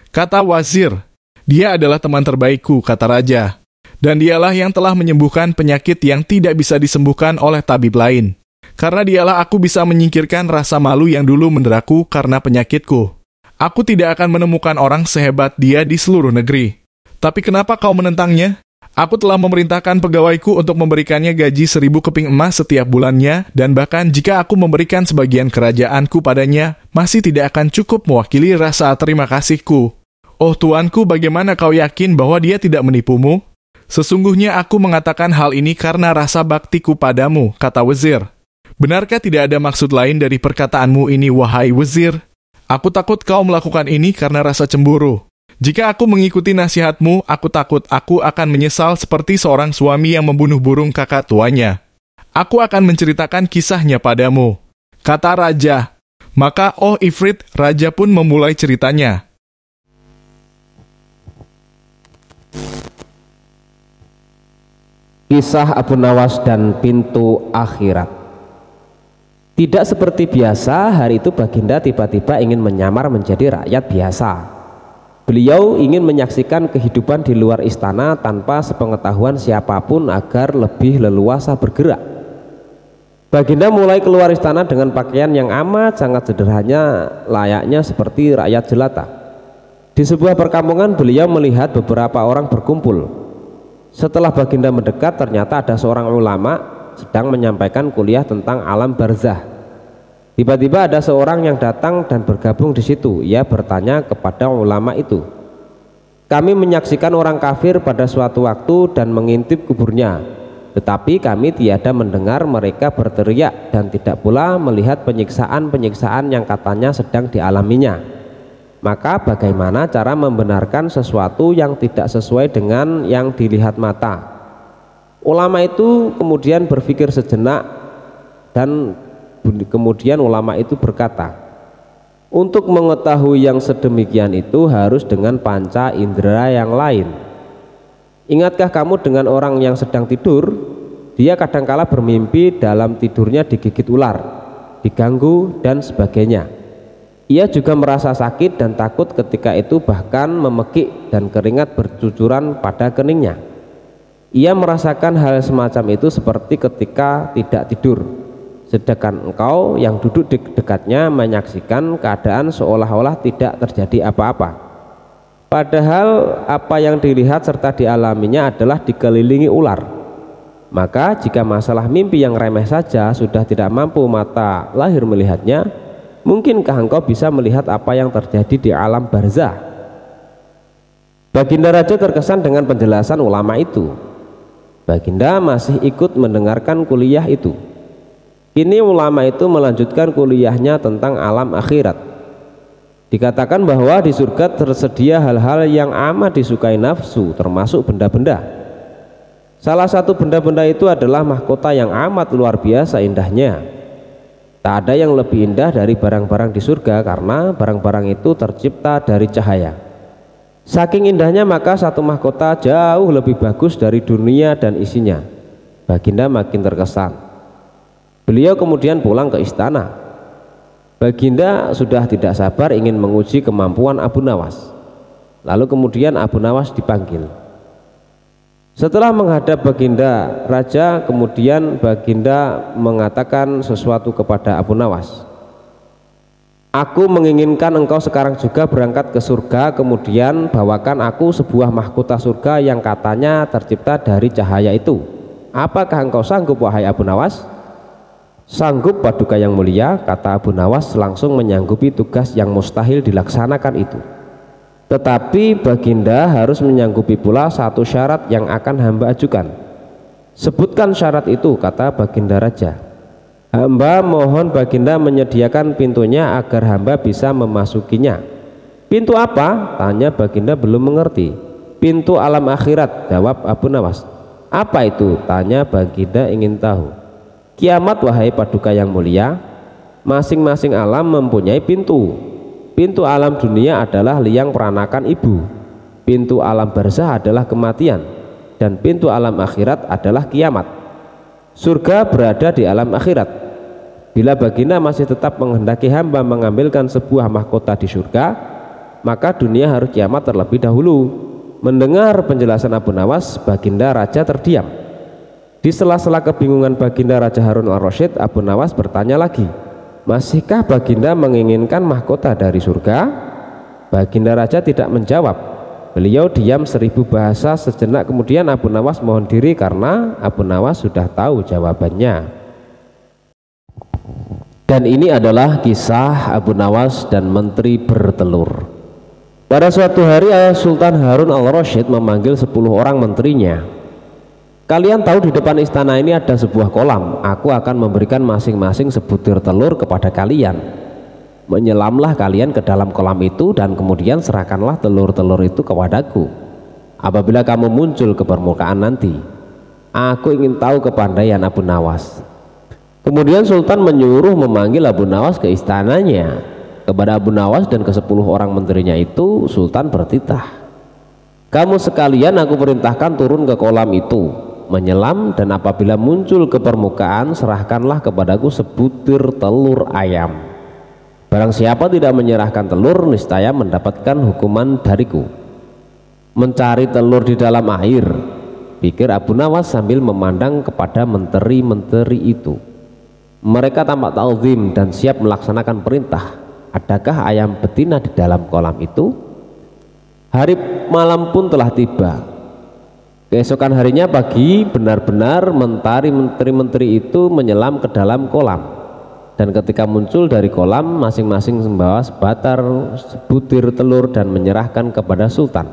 Kata wazir, dia adalah teman terbaikku, kata raja. Dan dialah yang telah menyembuhkan penyakit yang tidak bisa disembuhkan oleh tabib lain. Karena dialah aku bisa menyingkirkan rasa malu yang dulu menderaku karena penyakitku. Aku tidak akan menemukan orang sehebat dia di seluruh negeri. Tapi kenapa kau menentangnya? Aku telah memerintahkan pegawaiku untuk memberikannya gaji 1.000 keping emas setiap bulannya, dan bahkan jika aku memberikan sebagian kerajaanku padanya, masih tidak akan cukup mewakili rasa terima kasihku. Oh tuanku, bagaimana kau yakin bahwa dia tidak menipumu? Sesungguhnya aku mengatakan hal ini karena rasa baktiku padamu, kata wazir. Benarkah tidak ada maksud lain dari perkataanmu ini, wahai wazir? Aku takut kau melakukan ini karena rasa cemburu. Jika aku mengikuti nasihatmu, aku takut aku akan menyesal seperti seorang suami yang membunuh burung kakak tuanya. Aku akan menceritakan kisahnya padamu, kata raja. Maka, oh Ifrit, raja pun memulai ceritanya. Kisah Abu Nawas dan pintu akhirat. Tidak seperti biasa, hari itu Baginda tiba-tiba ingin menyamar menjadi rakyat biasa. Beliau ingin menyaksikan kehidupan di luar istana tanpa sepengetahuan siapapun agar lebih leluasa bergerak. Baginda mulai keluar istana dengan pakaian yang amat sangat sederhana, layaknya seperti rakyat jelata. Di sebuah perkampungan beliau melihat beberapa orang berkumpul. Setelah Baginda mendekat, ternyata ada seorang ulama sedang menyampaikan kuliah tentang alam barzah. Tiba-tiba ada seorang yang datang dan bergabung di situ. Ia bertanya kepada ulama itu, kami menyaksikan orang kafir pada suatu waktu dan mengintip kuburnya, tetapi kami tiada mendengar mereka berteriak dan tidak pula melihat penyiksaan-penyiksaan yang katanya sedang dialaminya. Maka bagaimana cara membenarkan sesuatu yang tidak sesuai dengan yang dilihat mata? Ulama itu kemudian berpikir sejenak dan kemudian ulama itu berkata, untuk mengetahui yang sedemikian itu harus dengan panca indera yang lain. Ingatkah kamu dengan orang yang sedang tidur? Dia kadangkala bermimpi dalam tidurnya digigit ular, diganggu dan sebagainya. Ia juga merasa sakit dan takut ketika itu, bahkan memekik dan keringat bercucuran pada keningnya. Ia merasakan hal semacam itu seperti ketika tidak tidur, sedangkan engkau yang duduk di dekatnya menyaksikan keadaan seolah-olah tidak terjadi apa-apa. Padahal apa yang dilihat serta dialaminya adalah dikelilingi ular. Maka jika masalah mimpi yang remeh saja sudah tidak mampu mata lahir melihatnya, mungkinkah engkau bisa melihat apa yang terjadi di alam barzah? Baginda Raja terkesan dengan penjelasan ulama itu. Baginda masih ikut mendengarkan kuliah itu. Kini ulama itu melanjutkan kuliahnya tentang alam akhirat. Dikatakan bahwa di surga tersedia hal-hal yang amat disukai nafsu, termasuk benda-benda. Salah satu benda-benda itu adalah mahkota yang amat luar biasa indahnya. Tak ada yang lebih indah dari barang-barang di surga karena barang-barang itu tercipta dari cahaya. Saking indahnya maka satu mahkota jauh lebih bagus dari dunia dan isinya. Baginda makin terkesan. Beliau kemudian pulang ke istana. Baginda sudah tidak sabar ingin menguji kemampuan Abu Nawas. Lalu kemudian Abu Nawas dipanggil. Setelah menghadap Baginda Raja, kemudian Baginda mengatakan sesuatu kepada Abu Nawas. Aku menginginkan engkau sekarang juga berangkat ke surga, kemudian bawakan aku sebuah mahkota surga yang katanya tercipta dari cahaya itu. Apakah engkau sanggup, wahai Abu Nawas? Sanggup, Paduka yang mulia, kata Abu Nawas, langsung menyanggupi tugas yang mustahil dilaksanakan itu. Tetapi Baginda harus menyanggupi pula satu syarat yang akan hamba ajukan. Sebutkan syarat itu, kata Baginda Raja. Hamba mohon Baginda menyediakan pintunya agar hamba bisa memasukinya. Pintu apa? Tanya Baginda belum mengerti. Pintu alam akhirat, jawab Abu Nawas. Apa itu? Tanya Baginda ingin tahu. Kiamat, wahai Paduka yang mulia. Masing-masing alam mempunyai pintu. Pintu alam dunia adalah liang peranakan ibu. pintu alam barzah adalah kematian, dan pintu alam akhirat adalah kiamat. Surga berada di alam akhirat. Bila baginda masih tetap menghendaki hamba mengambilkan sebuah mahkota di surga, maka dunia harus kiamat terlebih dahulu. Mendengar penjelasan Abu Nawas, baginda raja terdiam. Di sela-sela kebingungan baginda Raja Harun al-Rasyid, Abu Nawas bertanya lagi, masihkah baginda menginginkan mahkota dari surga? Baginda raja tidak menjawab. Beliau diam 1000 bahasa. Sejenak kemudian Abu Nawas mohon diri karena Abu Nawas sudah tahu jawabannya. Dan ini adalah kisah Abu Nawas dan menteri bertelur. Pada suatu hari Sultan Harun al-Rasyid memanggil 10 orang menterinya. Kalian tahu di depan istana ini ada sebuah kolam. Aku akan memberikan masing-masing sebutir telur kepada kalian. Menyelamlah kalian ke dalam kolam itu dan kemudian serahkanlah telur-telur itu kepadaku. Apabila kamu muncul ke permukaan nanti, aku ingin tahu kepandaian Abu Nawas. Kemudian Sultan menyuruh memanggil Abu Nawas ke istananya. Kepada Abu Nawas dan ke 10 orang menterinya itu, Sultan bertitah, kamu sekalian aku perintahkan turun ke kolam itu, menyelam, dan apabila muncul ke permukaan serahkanlah kepadaku sebutir telur ayam. Barang siapa tidak menyerahkan telur, niscaya mendapatkan hukuman dariku. Mencari telur di dalam air, pikir Abu Nawas sambil memandang kepada menteri-menteri itu. Mereka tampak ta'zim dan siap melaksanakan perintah. Adakah ayam betina di dalam kolam itu? Hari malam pun telah tiba. Keesokan harinya pagi, benar-benar menteri-menteri itu menyelam ke dalam kolam. Dan ketika muncul dari kolam, masing-masing membawa sebatar sebutir telur dan menyerahkan kepada Sultan.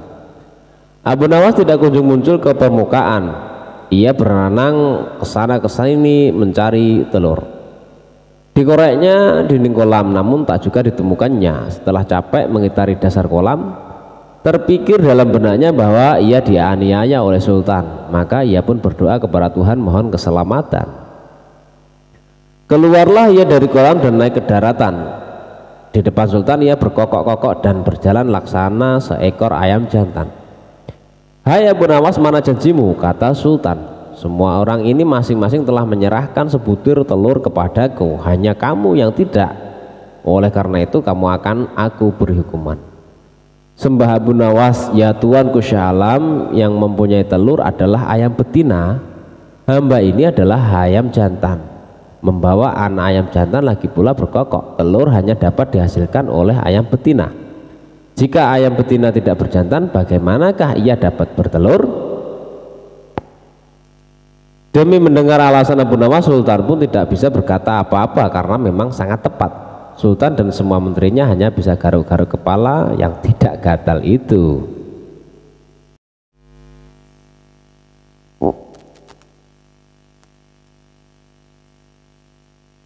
Abu Nawas tidak kunjung muncul ke permukaan. Ia berenang kesana kesini mencari telur. Dikoreknya dinding kolam, namun tak juga ditemukannya. Setelah capek mengitari dasar kolam, terpikir dalam benaknya bahwa ia dianiaya oleh Sultan. Maka ia pun berdoa kepada Tuhan mohon keselamatan. Keluarlah ia dari kolam dan naik ke daratan. Di depan Sultan ia berkokok-kokok dan berjalan laksana seekor ayam jantan. Hai Abu Nawas, mana janjimu? Kata Sultan. Semua orang ini masing-masing telah menyerahkan sebutir telur kepadaku, hanya kamu yang tidak. Oleh karena itu kamu akan aku beri hukuman. Sembah Abu Nawas, ya Tuanku Syah Alam, yang mempunyai telur adalah ayam betina. Hamba ini adalah ayam jantan. Membawa anak ayam jantan lagi pula berkokok. Telur hanya dapat dihasilkan oleh ayam betina. Jika ayam betina tidak berjantan, bagaimanakah ia dapat bertelur? Demi mendengar alasan Abu Nawas, Sultan pun tidak bisa berkata apa-apa karena memang sangat tepat. Sultan dan semua menterinya hanya bisa garuk-garuk kepala yang tidak gatal itu.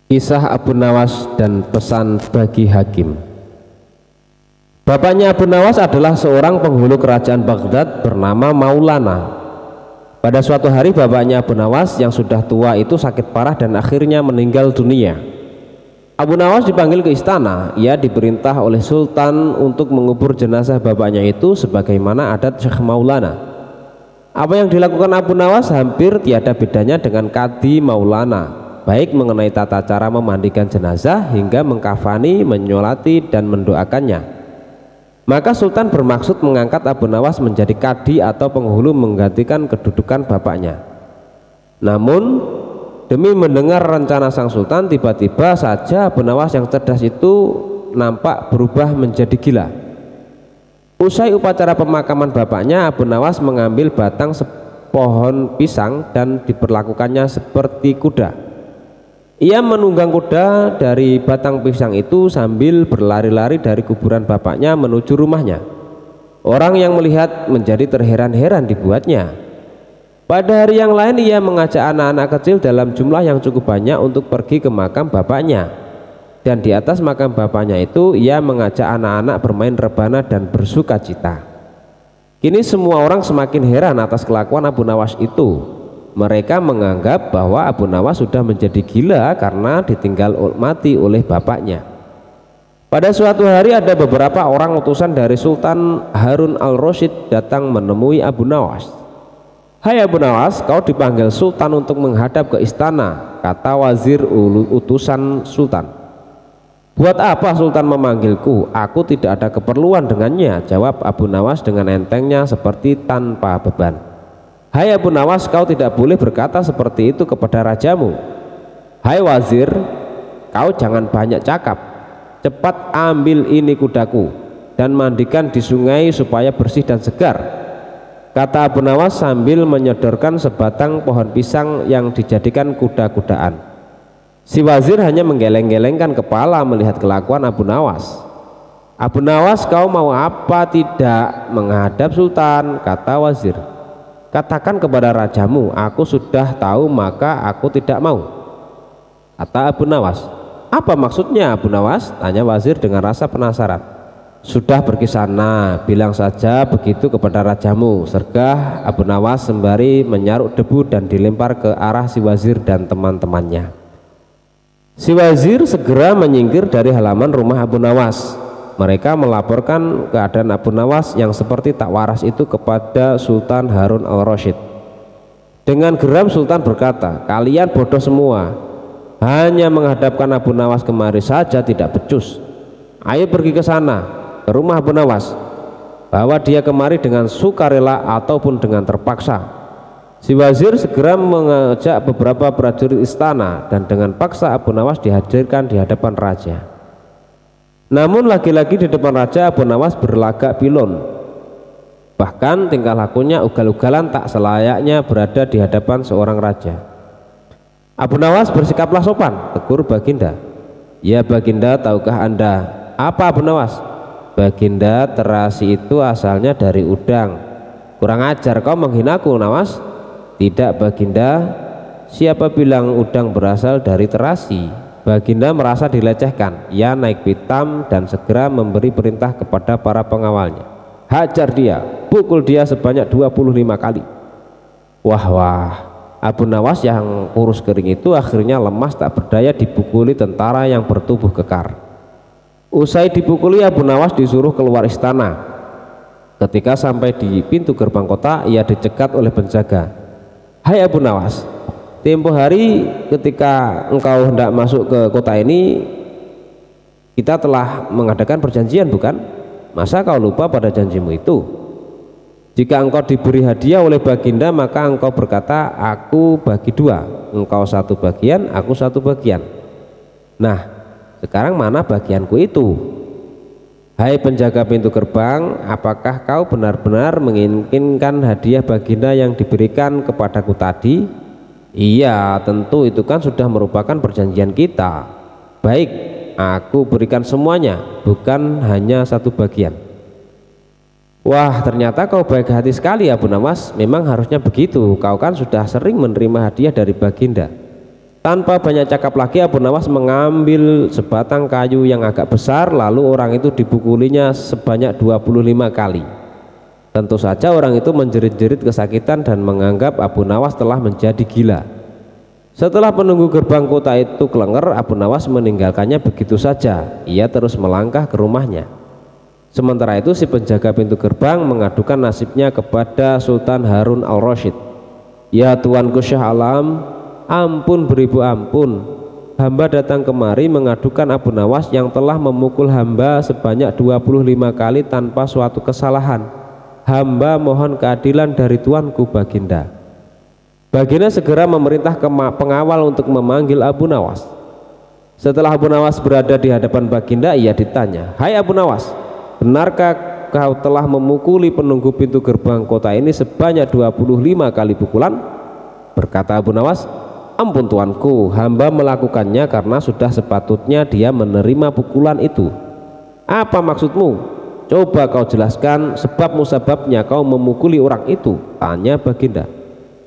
Kisah Abu Nawas dan pesan bagi hakim. Bapaknya Abu Nawas adalah seorang penghulu kerajaan Baghdad bernama Maulana. Pada suatu hari bapaknya Abu Nawas yang sudah tua itu sakit parah dan akhirnya meninggal dunia. Abu Nawas dipanggil ke istana. Ia diperintah oleh Sultan untuk mengubur jenazah bapaknya itu sebagaimana adat Syekh Maulana. Apa yang dilakukan Abu Nawas hampir tiada bedanya dengan Kadi Maulana, baik mengenai tata cara memandikan jenazah hingga mengkafani, menyolati dan mendoakannya. Maka Sultan bermaksud mengangkat Abu Nawas menjadi kadi atau penghulu menggantikan kedudukan bapaknya. Namun demi mendengar rencana sang Sultan, tiba-tiba saja Abu Nawas yang cerdas itu nampak berubah menjadi gila. Usai upacara pemakaman bapaknya, Abu Nawas mengambil batang pohon pisang dan diperlakukannya seperti kuda. Ia menunggang kuda dari batang pisang itu sambil berlari-lari dari kuburan bapaknya menuju rumahnya. Orang yang melihat menjadi terheran-heran dibuatnya. Pada hari yang lain ia mengajak anak-anak kecil dalam jumlah yang cukup banyak untuk pergi ke makam bapaknya. Dan di atas makam bapaknya itu ia mengajak anak-anak bermain rebana dan bersuka cita. Kini semua orang semakin heran atas kelakuan Abu Nawas itu. Mereka menganggap bahwa Abu Nawas sudah menjadi gila karena ditinggal mati oleh bapaknya. Pada suatu hari ada beberapa orang utusan dari Sultan Harun al-Rasyid datang menemui Abu Nawas. "Hai Abu Nawas, kau dipanggil Sultan untuk menghadap ke istana," kata wazir utusan Sultan. "Buat apa Sultan memanggilku? Aku tidak ada keperluan dengannya," jawab Abu Nawas dengan entengnya seperti tanpa beban. "Hai Abu Nawas, kau tidak boleh berkata seperti itu kepada rajamu." "Hai wazir, kau jangan banyak cakap. Cepat ambil ini kudaku dan mandikan di sungai supaya bersih dan segar," kata Abu Nawas sambil menyodorkan sebatang pohon pisang yang dijadikan kuda-kudaan. Si wazir hanya menggeleng-gelengkan kepala melihat kelakuan Abu Nawas. "Abu Nawas, kau mau apa tidak menghadap Sultan?" kata wazir. "Katakan kepada rajamu, aku sudah tahu maka aku tidak mau," kata Abu Nawas. "Apa maksudnya Abu Nawas?" tanya wazir dengan rasa penasaran. "Sudah pergi sana, bilang saja begitu kepada rajamu," sergah Abu Nawas sembari menyaruk debu dan dilempar ke arah si wazir dan teman-temannya. Si wazir segera menyingkir dari halaman rumah Abu Nawas. Mereka melaporkan keadaan Abu Nawas yang seperti tak waras itu kepada Sultan Harun al-Rasyid. Dengan geram Sultan berkata, "Kalian bodoh semua. Hanya menghadapkan Abu Nawas kemari saja tidak becus. Ayo pergi ke sana, ke rumah Abu Nawas. Bawa dia kemari dengan sukarela ataupun dengan terpaksa." Si wazir segera mengajak beberapa prajurit istana dan dengan paksa Abu Nawas dihadirkan di hadapan raja. Namun lagi-lagi di depan raja Abu Nawas berlagak pilon. Bahkan tingkah lakunya ugal-ugalan tak selayaknya berada di hadapan seorang raja. "Abu Nawas, bersikaplah sopan," tegur Baginda. "Ya Baginda, tahukah Anda apa Abu Nawas?" "Baginda, terasi itu asalnya dari udang." "Kurang ajar, kau menghinaku Nawas." "Tidak Baginda, siapa bilang udang berasal dari terasi?" Baginda merasa dilecehkan. Ia naik pitam dan segera memberi perintah kepada para pengawalnya, "Hajar dia, pukul dia sebanyak 25 kali." Wah, Abu Nawas yang kurus kering itu akhirnya lemas tak berdaya dipukuli tentara yang bertubuh kekar. Usai dipukuli, Abu Nawas disuruh keluar istana. Ketika sampai di pintu gerbang kota, ia dicegat oleh penjaga. "Hai Abu Nawas, tempo hari ketika engkau hendak masuk ke kota ini, kita telah mengadakan perjanjian, bukan? Masa kau lupa pada janjimu itu? Jika engkau diberi hadiah oleh Baginda, maka engkau berkata, 'Aku bagi dua, engkau satu bagian, aku satu bagian.' Nah, sekarang mana bagianku itu? Hai penjaga pintu gerbang, apakah kau benar-benar menginginkan hadiah Baginda yang diberikan kepadaku tadi?" "Iya, tentu itu kan sudah merupakan perjanjian kita." "Baik, aku berikan semuanya, bukan hanya satu bagian." "Wah, ternyata kau baik hati sekali Abu Nawas. Memang harusnya begitu, kau kan sudah sering menerima hadiah dari Baginda." Tanpa banyak cakap lagi, Abu Nawas mengambil sebatang kayu yang agak besar, lalu orang itu dipukulinya sebanyak 25 kali. Tentu saja orang itu menjerit-jerit kesakitan dan menganggap Abu Nawas telah menjadi gila. Setelah penunggu gerbang kota itu kelenger, Abu Nawas meninggalkannya begitu saja. Ia terus melangkah ke rumahnya. Sementara itu si penjaga pintu gerbang mengadukan nasibnya kepada Sultan Harun al-Rasyid. "Ya Tuanku Syah Alam, ampun beribu ampun. Hamba datang kemari mengadukan Abu Nawas yang telah memukul hamba sebanyak 25 kali tanpa suatu kesalahan. Hamba mohon keadilan dari Tuanku Baginda." Baginda segera memerintah pengawal untuk memanggil Abu Nawas. Setelah Abu Nawas berada di hadapan Baginda, ia ditanya, "Hai Abu Nawas, benarkah kau telah memukuli penunggu pintu gerbang kota ini sebanyak 25 kali pukulan?" Berkata Abu Nawas, "Ampun tuanku, hamba melakukannya karena sudah sepatutnya dia menerima pukulan itu." "Apa maksudmu? Coba kau jelaskan sebab musababnya kau memukuli orang itu," tanya Baginda.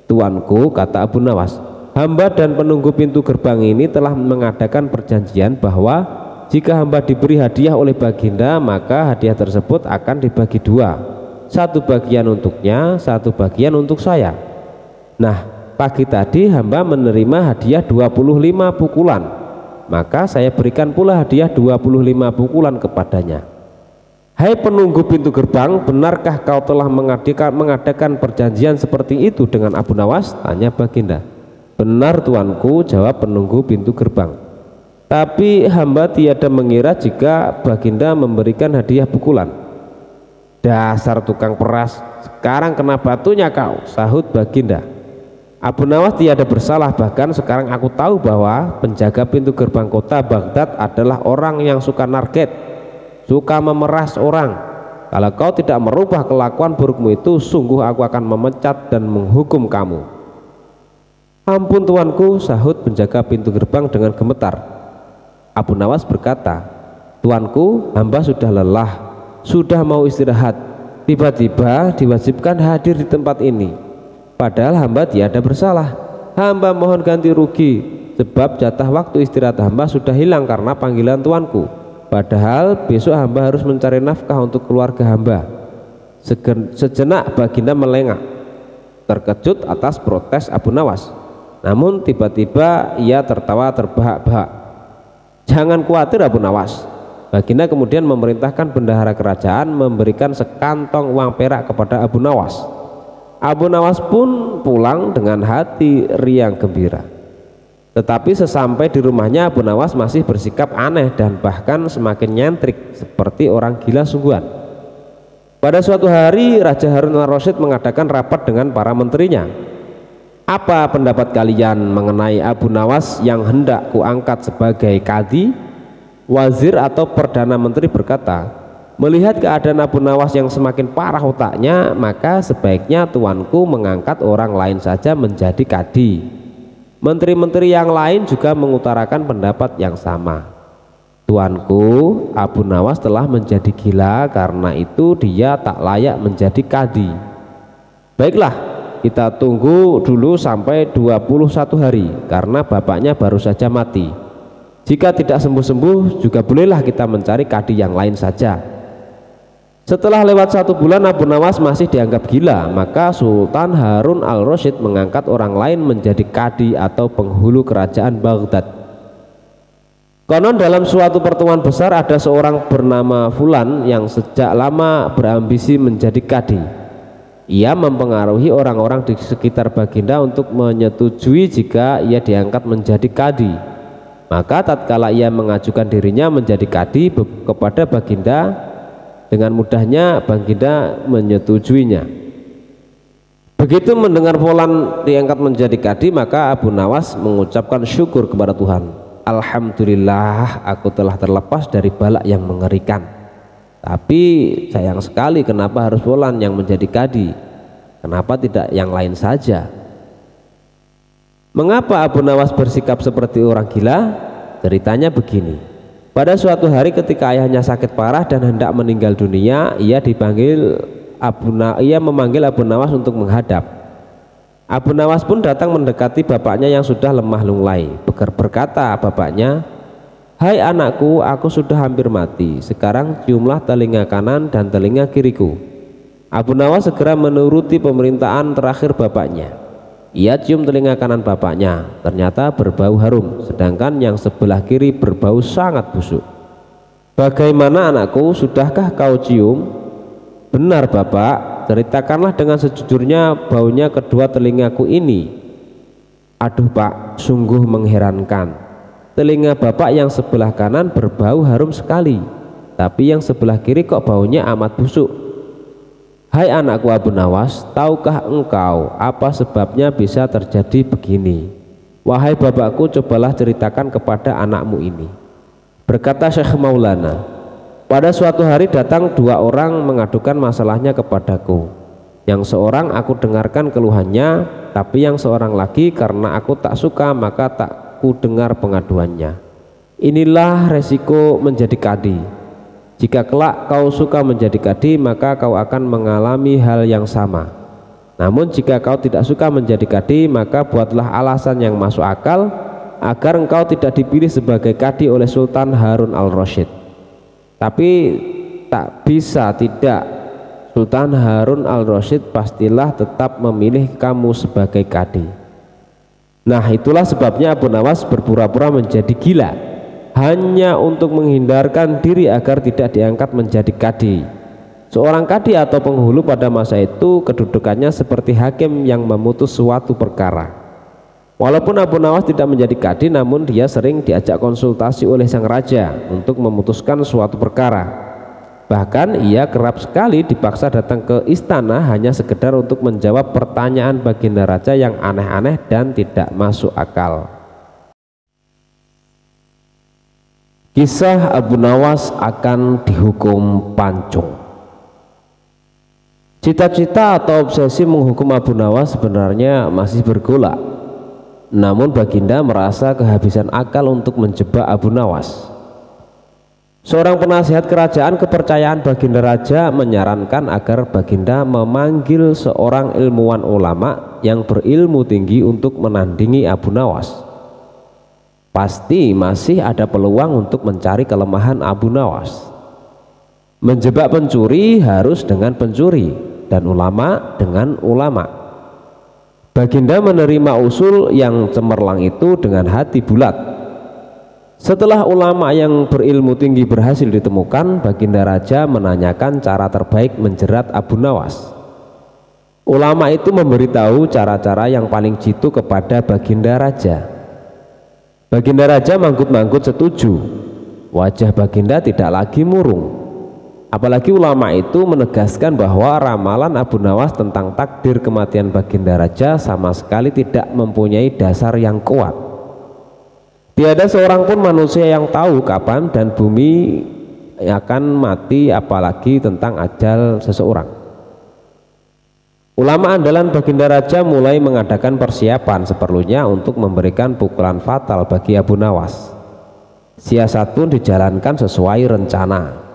"Tuanku," kata Abu Nawas, "hamba dan penunggu pintu gerbang ini telah mengadakan perjanjian bahwa jika hamba diberi hadiah oleh Baginda, maka hadiah tersebut akan dibagi dua, satu bagian untuknya, satu bagian untuk saya. Nah, pagi tadi hamba menerima hadiah 25 pukulan. maka saya berikan pula hadiah 25 pukulan kepadanya. Hai penunggu pintu gerbang, benarkah kau telah mengadakan perjanjian seperti itu dengan Abu Nawas? Tanya baginda. Benar tuanku, jawab penunggu pintu gerbang. Tapi hamba tiada mengira jika baginda memberikan hadiah pukulan. Dasar tukang peras, sekarang kena batunya kau, sahut baginda. Abu Nawas tiada bersalah, bahkan sekarang aku tahu bahwa penjaga pintu gerbang kota Baghdad adalah orang yang suka narget, suka memeras orang. Kalau kau tidak merubah kelakuan burukmu itu, sungguh aku akan memecat dan menghukum kamu. Ampun tuanku, sahut penjaga pintu gerbang dengan gemetar. Abu Nawas berkata, tuanku, hamba sudah lelah, sudah mau istirahat, tiba-tiba diwajibkan hadir di tempat ini, padahal hamba tiada bersalah. Hamba mohon ganti rugi, sebab jatah waktu istirahat hamba sudah hilang karena panggilan tuanku. Padahal besok hamba harus mencari nafkah untuk keluarga hamba. Sejenak baginda melengak, terkejut atas protes Abu Nawas. Namun tiba-tiba ia tertawa terbahak-bahak. Jangan khawatir Abu Nawas. Baginda kemudian memerintahkan bendahara kerajaan memberikan sekantong uang perak kepada Abu Nawas. Abu Nawas pun pulang dengan hati riang gembira. Tetapi sesampai di rumahnya, Abu Nawas masih bersikap aneh dan bahkan semakin nyentrik seperti orang gila sungguhan. Pada suatu hari Raja Harun al-Rasyid mengadakan rapat dengan para menterinya. Apa pendapat kalian mengenai Abu Nawas yang hendak kuangkat sebagai kadi? Wazir atau Perdana Menteri berkata, melihat keadaan Abu Nawas yang semakin parah otaknya, maka sebaiknya tuanku mengangkat orang lain saja menjadi kadi. Menteri-menteri yang lain juga mengutarakan pendapat yang sama. Tuanku, Abu Nawas telah menjadi gila, karena itu dia tak layak menjadi kadi. Baiklah, kita tunggu dulu sampai 21 hari, karena bapaknya baru saja mati. Jika tidak sembuh-sembuh, juga bolehlah kita mencari kadi yang lain saja. Setelah lewat 1 bulan Abu Nawas masih dianggap gila, maka Sultan Harun al-Rasyid mengangkat orang lain menjadi kadi atau penghulu kerajaan Baghdad. Konon dalam suatu pertemuan besar ada seorang bernama Fulan yang sejak lama berambisi menjadi kadi. Ia mempengaruhi orang-orang di sekitar baginda untuk menyetujui jika ia diangkat menjadi kadi. Maka tatkala ia mengajukan dirinya menjadi kadi kepada baginda, dengan mudahnya baginda menyetujuinya. Begitu mendengar Fulan diangkat menjadi kadi, maka Abu Nawas mengucapkan syukur kepada Tuhan. Alhamdulillah, aku telah terlepas dari balak yang mengerikan. Tapi sayang sekali, kenapa harus Fulan yang menjadi kadi? Kenapa tidak yang lain saja? Mengapa Abu Nawas bersikap seperti orang gila? Ceritanya begini. Pada suatu hari ketika ayahnya sakit parah dan hendak meninggal dunia, ia memanggil Abu Nawas untuk menghadap. Abu Nawas pun datang mendekati bapaknya yang sudah lemah lunglai. Berkata bapaknya, hai anakku, aku sudah hampir mati. Sekarang ciumlah telinga kanan dan telinga kiriku. Abu Nawas segera menuruti pemerintahan terakhir bapaknya. Ia cium telinga kanan bapaknya, ternyata berbau harum, sedangkan yang sebelah kiri berbau sangat busuk. Bagaimana anakku, sudahkah kau cium? Benar bapak, ceritakanlah dengan sejujurnya baunya kedua telingaku ini. Aduh pak, sungguh mengherankan. Telinga bapak yang sebelah kanan berbau harum sekali, tapi yang sebelah kiri kok baunya amat busuk. Hai anakku Abu Nawas, tahukah engkau apa sebabnya bisa terjadi begini? Wahai bapakku, cobalah ceritakan kepada anakmu ini. Berkata Syekh Maulana, pada suatu hari datang 2 orang mengadukan masalahnya kepadaku. Yang seorang aku dengarkan keluhannya, tapi yang seorang lagi karena aku tak suka maka tak ku dengar pengaduannya. Inilah resiko menjadi kadi. Jika kelak kau suka menjadi kadi, maka kau akan mengalami hal yang sama. Namun jika kau tidak suka menjadi kadi, maka buatlah alasan yang masuk akal agar engkau tidak dipilih sebagai kadi oleh Sultan Harun al-Rasyid. Tapi tak bisa tidak, Sultan Harun al-Rasyid pastilah tetap memilih kamu sebagai kadi. Nah itulah sebabnya Abu Nawas berpura-pura menjadi gila. hanya untuk menghindarkan diri agar tidak diangkat menjadi kadi. Seorang kadi atau penghulu pada masa itu kedudukannya seperti hakim yang memutus suatu perkara. Walaupun Abu Nawas tidak menjadi kadi, namun dia sering diajak konsultasi oleh sang raja untuk memutuskan suatu perkara. Bahkan ia kerap sekali dipaksa datang ke istana hanya sekedar untuk menjawab pertanyaan baginda raja yang aneh-aneh dan tidak masuk akal. Kisah Abu Nawas akan dihukum pancung. Cita-cita atau obsesi menghukum Abu Nawas sebenarnya masih bergolak. Namun baginda merasa kehabisan akal untuk menjebak Abu Nawas. Seorang penasihat kerajaan kepercayaan baginda raja menyarankan agar baginda memanggil seorang ilmuwan ulama yang berilmu tinggi untuk menandingi Abu Nawas. Pasti masih ada peluang untuk mencari kelemahan Abu Nawas. Menjebak pencuri harus dengan pencuri dan ulama dengan ulama. Baginda menerima usul yang cemerlang itu dengan hati bulat. Setelah ulama yang berilmu tinggi berhasil ditemukan, baginda raja menanyakan cara terbaik menjerat Abu Nawas. Ulama itu memberitahu cara-cara yang paling jitu kepada baginda raja. Baginda raja manggut-manggut setuju. Wajah baginda tidak lagi murung. Apalagi ulama itu menegaskan bahwa ramalan Abu Nawas tentang takdir kematian baginda raja sama sekali tidak mempunyai dasar yang kuat. Tiada seorang pun manusia yang tahu kapan dan bumi akan mati, apalagi tentang ajal seseorang. Ulama andalan baginda raja mulai mengadakan persiapan seperlunya untuk memberikan pukulan fatal bagi Abu Nawas. Siasat pun dijalankan sesuai rencana.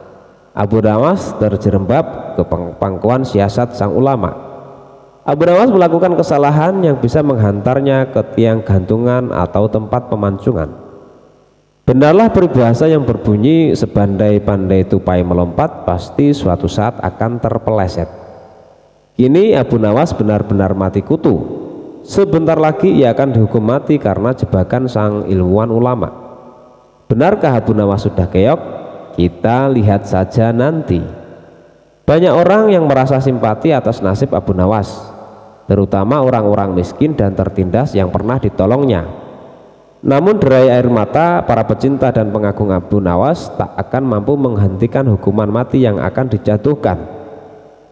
Abu Nawas terjerembab ke pangkuan siasat sang ulama. Abu Nawas melakukan kesalahan yang bisa menghantarnya ke tiang gantungan atau tempat pemancungan. Benarlah peribahasa yang berbunyi sebandai-pandai tupai melompat pasti suatu saat akan terpeleset. Kini Abu Nawas benar-benar mati kutu. Sebentar lagi ia akan dihukum mati karena jebakan sang ilmuwan ulama. Benarkah Abu Nawas sudah keok? Kita lihat saja nanti. Banyak orang yang merasa simpati atas nasib Abu Nawas, terutama orang-orang miskin dan tertindas yang pernah ditolongnya. Namun derai air mata para pecinta dan pengagung Abu Nawas tak akan mampu menghentikan hukuman mati yang akan dijatuhkan.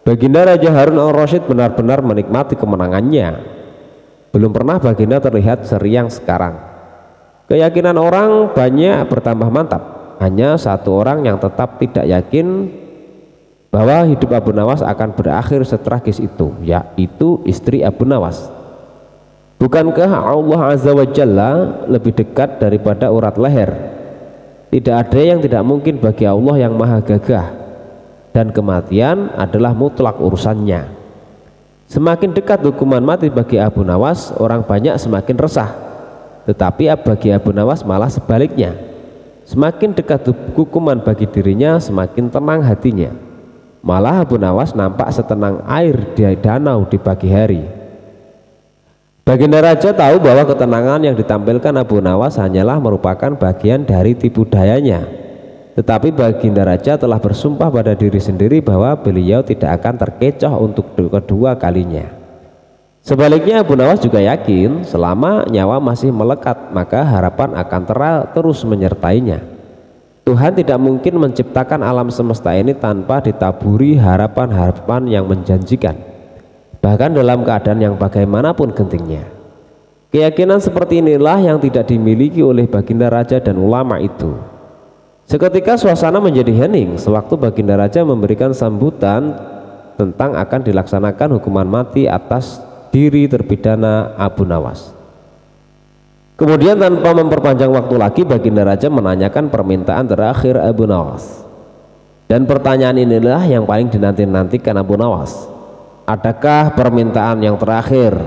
Baginda Raja Harun al-Rasyid benar-benar menikmati kemenangannya. Belum pernah baginda terlihat seriang sekarang. Keyakinan orang banyak bertambah mantap. Hanya satu orang yang tetap tidak yakin bahwa hidup Abu Nawas akan berakhir setragis itu, yaitu istri Abu Nawas. Bukankah Allah Azza wa Jalla lebih dekat daripada urat leher? Tidak ada yang tidak mungkin bagi Allah yang maha gagah. Dan kematian adalah mutlak urusannya. Semakin dekat hukuman mati bagi Abu Nawas, orang banyak semakin resah. Tetapi bagi Abu Nawas malah sebaliknya. Semakin dekat hukuman bagi dirinya, semakin tenang hatinya. Malah Abu Nawas nampak setenang air di danau di pagi hari. Baginda Raja tahu bahwa ketenangan yang ditampilkan Abu Nawas hanyalah merupakan bagian dari tipu dayanya. Tetapi baginda raja telah bersumpah pada diri sendiri bahwa beliau tidak akan terkecoh untuk kedua kalinya. Sebaliknya Abu Nawas juga yakin selama nyawa masih melekat maka harapan akan terus menyertainya. Tuhan tidak mungkin menciptakan alam semesta ini tanpa ditaburi harapan-harapan yang menjanjikan, bahkan dalam keadaan yang bagaimanapun gentingnya. Keyakinan seperti inilah yang tidak dimiliki oleh baginda raja dan ulama itu. Seketika suasana menjadi hening sewaktu baginda raja memberikan sambutan tentang akan dilaksanakan hukuman mati atas diri terpidana Abu Nawas. Kemudian tanpa memperpanjang waktu lagi baginda raja menanyakan permintaan terakhir Abu Nawas. Dan pertanyaan inilah yang paling dinanti-nantikan Abu Nawas. Adakah permintaan yang terakhir?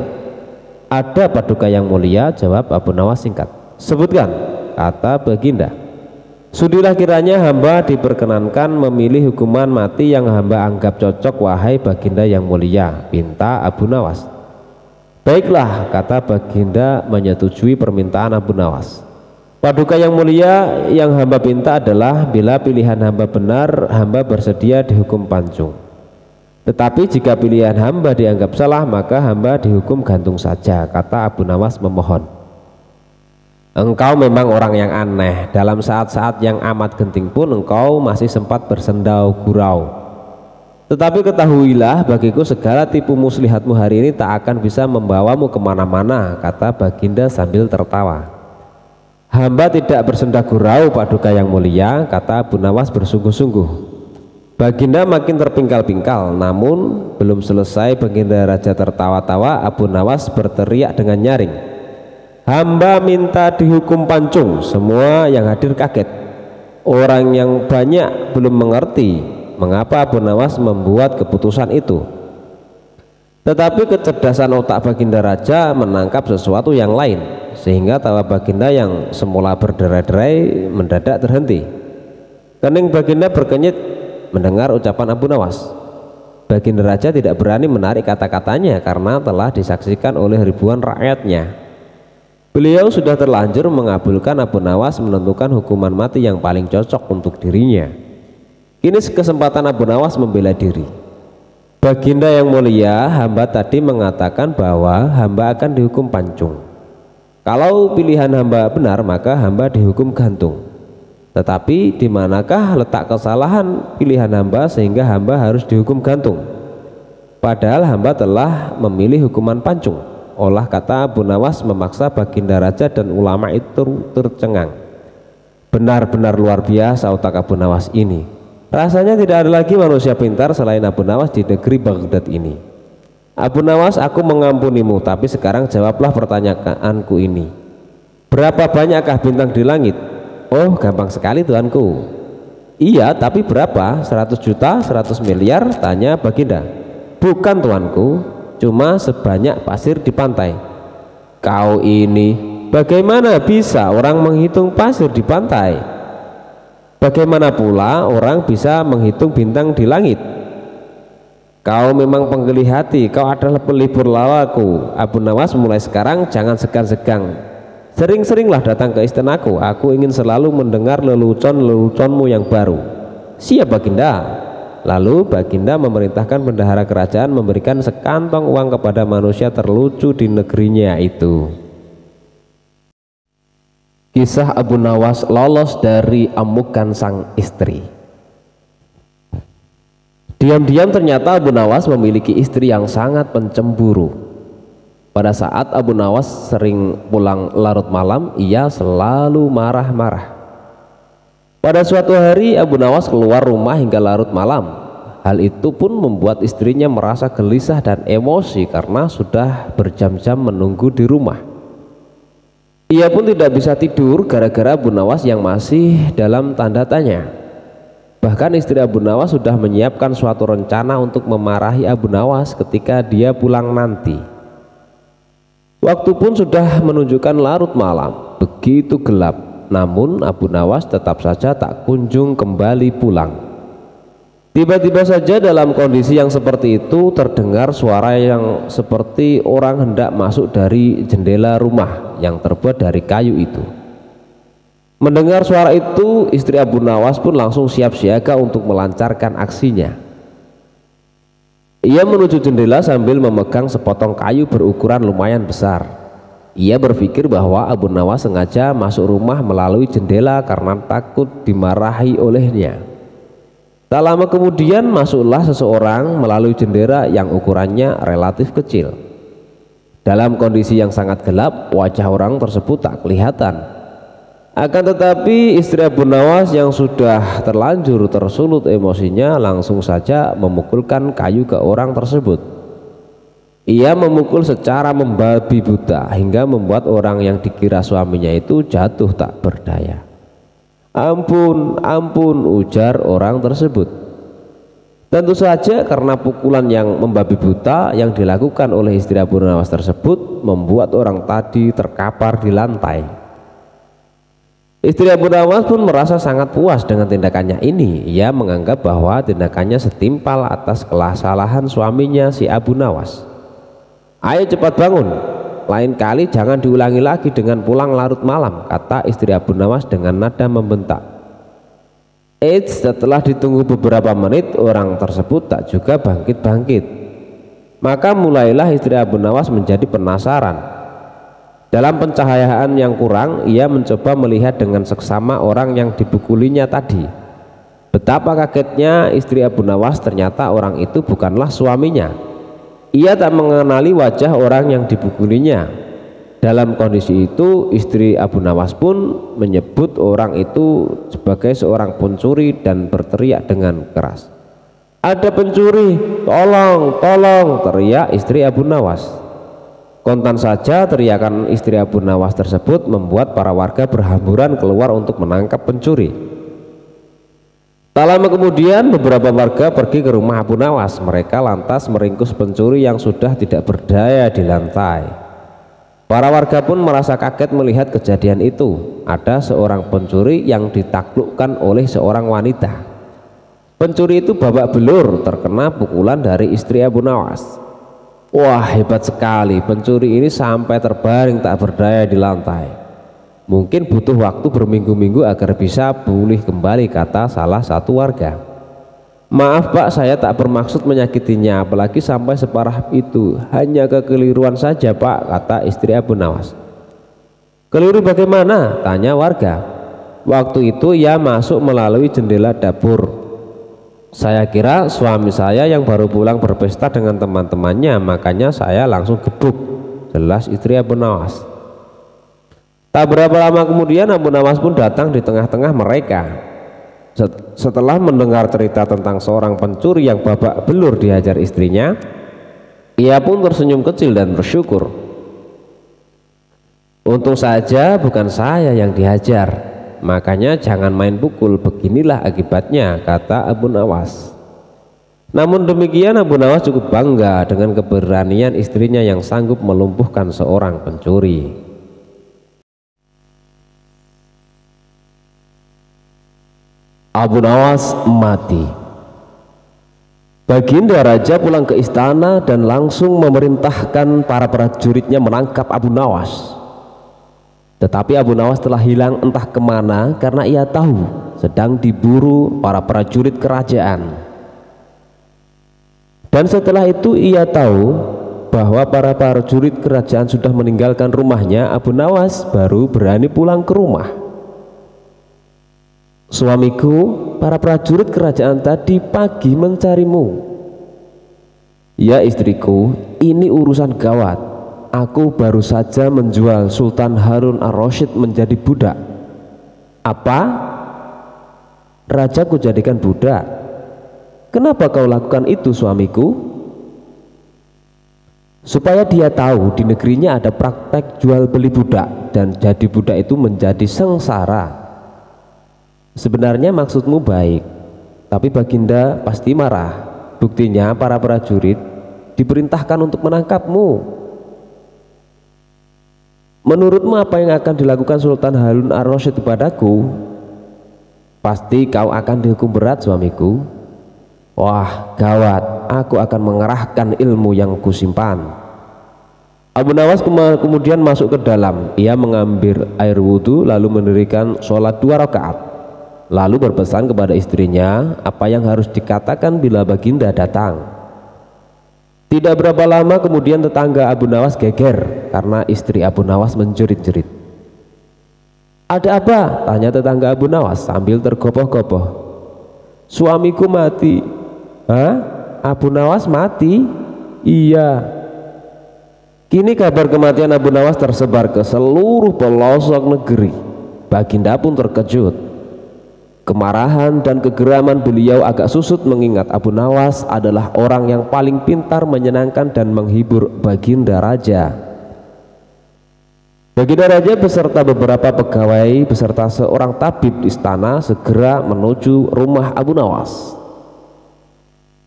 Ada paduka yang mulia, jawab Abu Nawas singkat. Sebutkan, kata baginda. Sudilah kiranya hamba diperkenankan memilih hukuman mati yang hamba anggap cocok, wahai baginda yang mulia, pinta Abu Nawas. Baiklah, kata baginda menyetujui permintaan Abu Nawas. Paduka yang mulia, yang hamba minta adalah bila pilihan hamba benar, hamba bersedia dihukum pancung. Tetapi jika pilihan hamba dianggap salah, maka hamba dihukum gantung saja, kata Abu Nawas memohon. Engkau memang orang yang aneh. Dalam saat-saat yang amat genting pun engkau masih sempat bersendau gurau. Tetapi ketahuilah bagiku segala tipu muslihatmu hari ini tak akan bisa membawamu kemana-mana, kata Baginda sambil tertawa. Hamba tidak bersenda gurau, Paduka yang mulia, kata Abu Nawas bersungguh-sungguh. Baginda makin terpingkal-pingkal, namun belum selesai Baginda Raja tertawa-tawa, Abu Nawas berteriak dengan nyaring, hamba minta dihukum pancung. Semua yang hadir kaget. Orang yang banyak belum mengerti mengapa Abu Nawas membuat keputusan itu. Tetapi kecerdasan otak Baginda Raja menangkap sesuatu yang lain, sehingga tawa Baginda yang semula berderai-derai mendadak terhenti. Kening Baginda berkenyit mendengar ucapan Abu Nawas. Baginda Raja tidak berani menarik kata-katanya karena telah disaksikan oleh ribuan rakyatnya. Beliau sudah terlanjur mengabulkan Abu Nawas menentukan hukuman mati yang paling cocok untuk dirinya. Kini kesempatan Abu Nawas membela diri. Baginda yang mulia, hamba tadi mengatakan bahwa hamba akan dihukum pancung. Kalau pilihan hamba benar, maka hamba dihukum gantung. Tetapi di manakah letak kesalahan pilihan hamba sehingga hamba harus dihukum gantung? Padahal hamba telah memilih hukuman pancung. Olah kata Abu Nawas memaksa Baginda Raja dan ulama itu tercengang. Benar-benar luar biasa otak Abu Nawas ini. Rasanya tidak ada lagi manusia pintar selain Abu Nawas di negeri Baghdad ini. Abu Nawas, aku mengampunimu, tapi sekarang jawablah pertanyaanku ini. Berapa banyakkah bintang di langit? Oh, gampang sekali tuanku. Iya, tapi berapa? 100 juta, 100 miliar? Tanya Baginda. Bukan tuanku, cuma sebanyak pasir di pantai. Kau ini, bagaimana bisa orang menghitung pasir di pantai? Bagaimana pula orang bisa menghitung bintang di langit? Kau memang penggeli hati, kau adalah pelibur lawaku. Abu Nawas, mulai sekarang jangan segan-segan. Sering-seringlah datang ke istanaku. Aku ingin selalu mendengar lelucon-leluconmu yang baru. Siap Baginda. Lalu Baginda memerintahkan bendahara kerajaan memberikan sekantong uang kepada manusia terlucu di negerinya itu. Kisah Abu Nawas lolos dari amukan sang istri. Diam-diam ternyata Abu Nawas memiliki istri yang sangat pencemburu. Pada saat Abu Nawas sering pulang larut malam, ia selalu marah-marah. Pada suatu hari Abu Nawas keluar rumah hingga larut malam. Hal itu pun membuat istrinya merasa gelisah dan emosi karena sudah berjam-jam menunggu di rumah. Ia pun tidak bisa tidur gara-gara Abu Nawas yang masih dalam tanda tanya. Bahkan istri Abu Nawas sudah menyiapkan suatu rencana untuk memarahi Abu Nawas ketika dia pulang nanti. Waktu pun sudah menunjukkan larut malam, begitu gelap. Namun Abu Nawas tetap saja tak kunjung kembali pulang. Tiba-tiba saja dalam kondisi yang seperti itu terdengar suara yang seperti orang hendak masuk dari jendela rumah yang terbuat dari kayu itu. Mendengar suara itu, istri Abu Nawas pun langsung siap siaga untuk melancarkan aksinya. Ia menuju jendela sambil memegang sepotong kayu berukuran lumayan besar. Ia berpikir bahwa Abu Nawas sengaja masuk rumah melalui jendela karena takut dimarahi olehnya. Tak lama kemudian masuklah seseorang melalui jendela yang ukurannya relatif kecil. Dalam kondisi yang sangat gelap, wajah orang tersebut tak kelihatan. Akan tetapi istri Abu Nawas yang sudah terlanjur tersulut emosinya langsung saja memukulkan kayu ke orang tersebut. Ia memukul secara membabi buta hingga membuat orang yang dikira suaminya itu jatuh tak berdaya. Ampun, ampun, ujar orang tersebut. Tentu saja karena pukulan yang membabi buta yang dilakukan oleh istri Abu Nawas tersebut membuat orang tadi terkapar di lantai. Istri Abu Nawas pun merasa sangat puas dengan tindakannya ini. Ia menganggap bahwa tindakannya setimpal atas kesalahan suaminya si Abu Nawas. Ayo cepat bangun, lain kali jangan diulangi lagi dengan pulang larut malam, kata istri Abu Nawas dengan nada membentak. Eits, setelah ditunggu beberapa menit, orang tersebut tak juga bangkit-bangkit. Maka mulailah istri Abu Nawas menjadi penasaran. Dalam pencahayaan yang kurang, ia mencoba melihat dengan seksama orang yang dipukulinya tadi. Betapa kagetnya istri Abu Nawas, ternyata orang itu bukanlah suaminya. Ia tak mengenali wajah orang yang dipukulinya. Dalam kondisi itu, istri Abu Nawas pun menyebut orang itu sebagai seorang pencuri dan berteriak dengan keras. Ada pencuri, tolong, tolong, teriak istri Abu Nawas. Kontan saja teriakan istri Abu Nawas tersebut membuat para warga berhamburan keluar untuk menangkap pencuri. Tak lama kemudian beberapa warga pergi ke rumah Abu Nawas. Mereka lantas meringkus pencuri yang sudah tidak berdaya di lantai. Para warga pun merasa kaget melihat kejadian itu. Ada seorang pencuri yang ditaklukkan oleh seorang wanita. Pencuri itu babak belur terkena pukulan dari istri Abu Nawas. Wah, hebat sekali, pencuri ini sampai terbaring tak berdaya di lantai. Mungkin butuh waktu berminggu-minggu agar bisa pulih kembali, kata salah satu warga. Maaf Pak, saya tak bermaksud menyakitinya, apalagi sampai separah itu. Hanya kekeliruan saja Pak, kata istri Abu Nawas. Keliru bagaimana? Tanya warga. Waktu itu ia masuk melalui jendela dapur. Saya kira suami saya yang baru pulang berpesta dengan teman-temannya, makanya saya langsung gebuk, jelas istri Abu Nawas. Tak berapa lama kemudian Abu Nawas pun datang di tengah-tengah mereka. Setelah mendengar cerita tentang seorang pencuri yang babak belur dihajar istrinya, ia pun tersenyum kecil dan bersyukur. Untung saja bukan saya yang dihajar, makanya jangan main pukul, beginilah akibatnya, kata Abu Nawas. Namun demikian Abu Nawas cukup bangga dengan keberanian istrinya yang sanggup melumpuhkan seorang pencuri. Abu Nawas mati. Baginda Raja pulang ke istana dan langsung memerintahkan para prajuritnya menangkap Abu Nawas. Tetapi Abu Nawas telah hilang entah kemana karena ia tahu sedang diburu para prajurit kerajaan. Dan setelah itu ia tahu bahwa para prajurit kerajaan sudah meninggalkan rumahnya. Abu Nawas baru berani pulang ke rumah. Suamiku, para prajurit kerajaan tadi pagi mencarimu. Ya istriku, ini urusan gawat. Aku baru saja menjual Sultan Harun ar-Rasyid menjadi budak. Apa? Raja ku jadikan budak? Kenapa kau lakukan itu suamiku? Supaya dia tahu di negerinya ada praktek jual beli budak dan jadi budak itu menjadi sengsara. Sebenarnya maksudmu baik, tapi Baginda pasti marah. Buktinya para prajurit diperintahkan untuk menangkapmu. Menurutmu apa yang akan dilakukan Sultan Harun ar-Rasyid kepadaku? Pasti kau akan dihukum berat suamiku. Wah gawat, aku akan mengerahkan ilmu yang kusimpan. Abu Nawas kemudian masuk ke dalam. Ia mengambil air wudhu lalu mendirikan sholat 2 rakaat. Lalu berpesan kepada istrinya apa yang harus dikatakan bila Baginda datang. Tidak berapa lama kemudian tetangga Abu Nawas geger karena istri Abu Nawas menjerit-jerit. Ada apa? Tanya tetangga Abu Nawas sambil tergopoh-gopoh. Suamiku mati. Hah? Abu Nawas mati? Iya. Kini kabar kematian Abu Nawas tersebar ke seluruh pelosok negeri. Baginda pun terkejut. Kemarahan dan kegeraman beliau agak susut mengingat Abu Nawas adalah orang yang paling pintar menyenangkan dan menghibur Baginda Raja. Baginda Raja beserta beberapa pegawai beserta seorang tabib di istana segera menuju rumah Abu Nawas.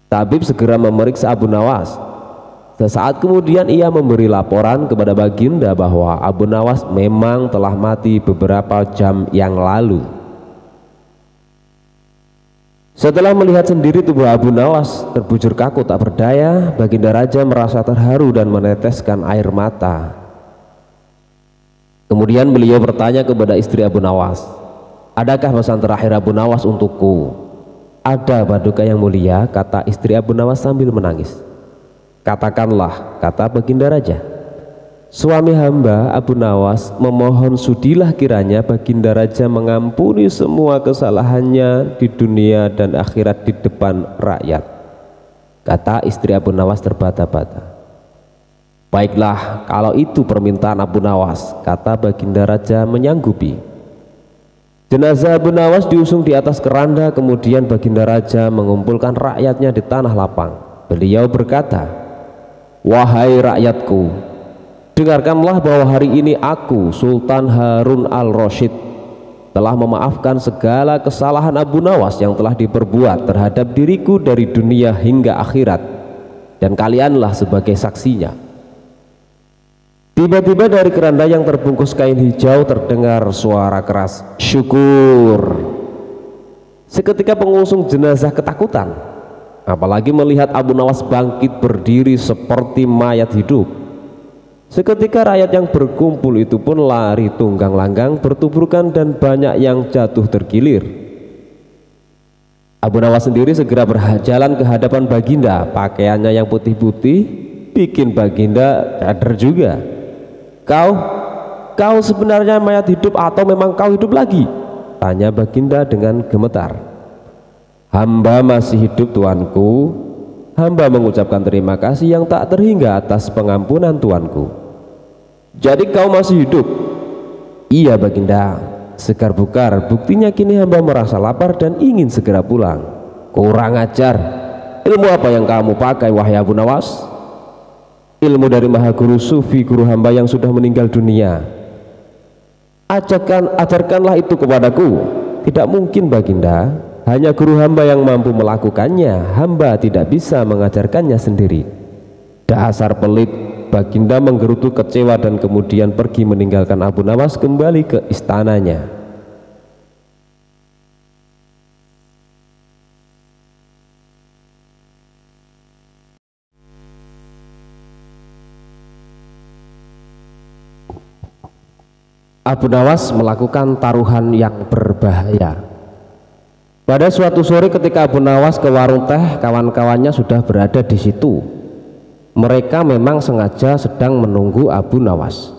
Tabib segera memeriksa Abu Nawas. Sesaat kemudian ia memberi laporan kepada Baginda bahwa Abu Nawas memang telah mati beberapa jam yang lalu. Setelah melihat sendiri tubuh Abu Nawas terbujur kaku tak berdaya, Baginda Raja merasa terharu dan meneteskan air mata. Kemudian beliau bertanya kepada istri Abu Nawas, adakah pesan terakhir Abu Nawas untukku? Ada Paduka yang mulia, kata istri Abu Nawas sambil menangis. Katakanlah, kata Baginda Raja. Suami hamba Abu Nawas memohon sudilah kiranya Baginda Raja mengampuni semua kesalahannya di dunia dan akhirat di depan rakyat. Kata istri Abu Nawas terbata-bata. Baiklah, kalau itu permintaan Abu Nawas, kata Baginda Raja menyanggupi. Jenazah Abu Nawas diusung di atas keranda, kemudian Baginda Raja mengumpulkan rakyatnya di tanah lapang. Beliau berkata, wahai rakyatku, dengarkanlah bahwa hari ini aku, Sultan Harun al-Rasyid, telah memaafkan segala kesalahan Abu Nawas yang telah diperbuat terhadap diriku dari dunia hingga akhirat, dan kalianlah sebagai saksinya. Tiba-tiba dari keranda yang terbungkus kain hijau terdengar suara keras, syukur. Seketika pengusung jenazah ketakutan, apalagi melihat Abu Nawas bangkit berdiri seperti mayat hidup. Seketika rakyat yang berkumpul itu pun lari tunggang langgang bertuburkan dan banyak yang jatuh tergilir. Abu Nawas sendiri segera berjalan ke hadapan Baginda. Pakaiannya yang putih-putih bikin Baginda sadar juga. Kau sebenarnya mayat hidup atau memang kau hidup lagi? Tanya Baginda dengan gemetar. Hamba masih hidup tuanku. Hamba mengucapkan terima kasih yang tak terhingga atas pengampunan tuanku. Jadi kau masih hidup? Iya Baginda. Segar bukar, buktinya kini hamba merasa lapar dan ingin segera pulang. Kurang ajar. Ilmu apa yang kamu pakai wahai Abu Nawas? Ilmu dari Maha Guru Sufi, guru hamba yang sudah meninggal dunia. Ajarkanlah itu kepadaku. Tidak mungkin Baginda, hanya guru hamba yang mampu melakukannya. Hamba tidak bisa mengajarkannya sendiri. Dasar pelit. Baginda menggerutu kecewa dan kemudian pergi meninggalkan Abu Nawas kembali ke istananya. Abu Nawas melakukan taruhan yang berbahaya. Pada suatu sore ketika Abu Nawas ke warung teh, kawan-kawannya sudah berada di situ. Mereka memang sengaja sedang menunggu Abu Nawas.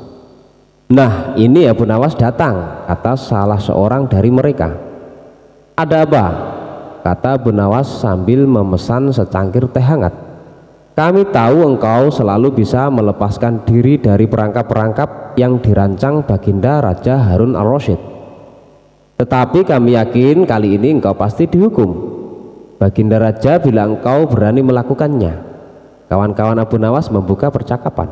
Nah, ini Abu Nawas datang, kata salah seorang dari mereka. Ada apa? Kata Abu Nawas sambil memesan secangkir teh hangat. Kami tahu engkau selalu bisa melepaskan diri dari perangkap-perangkap yang dirancang Baginda Raja Harun al-Rasyid. Tetapi kami yakin kali ini engkau pasti dihukum. Baginda Raja bila engkau berani melakukannya. Kawan-kawan Abu Nawas membuka percakapan.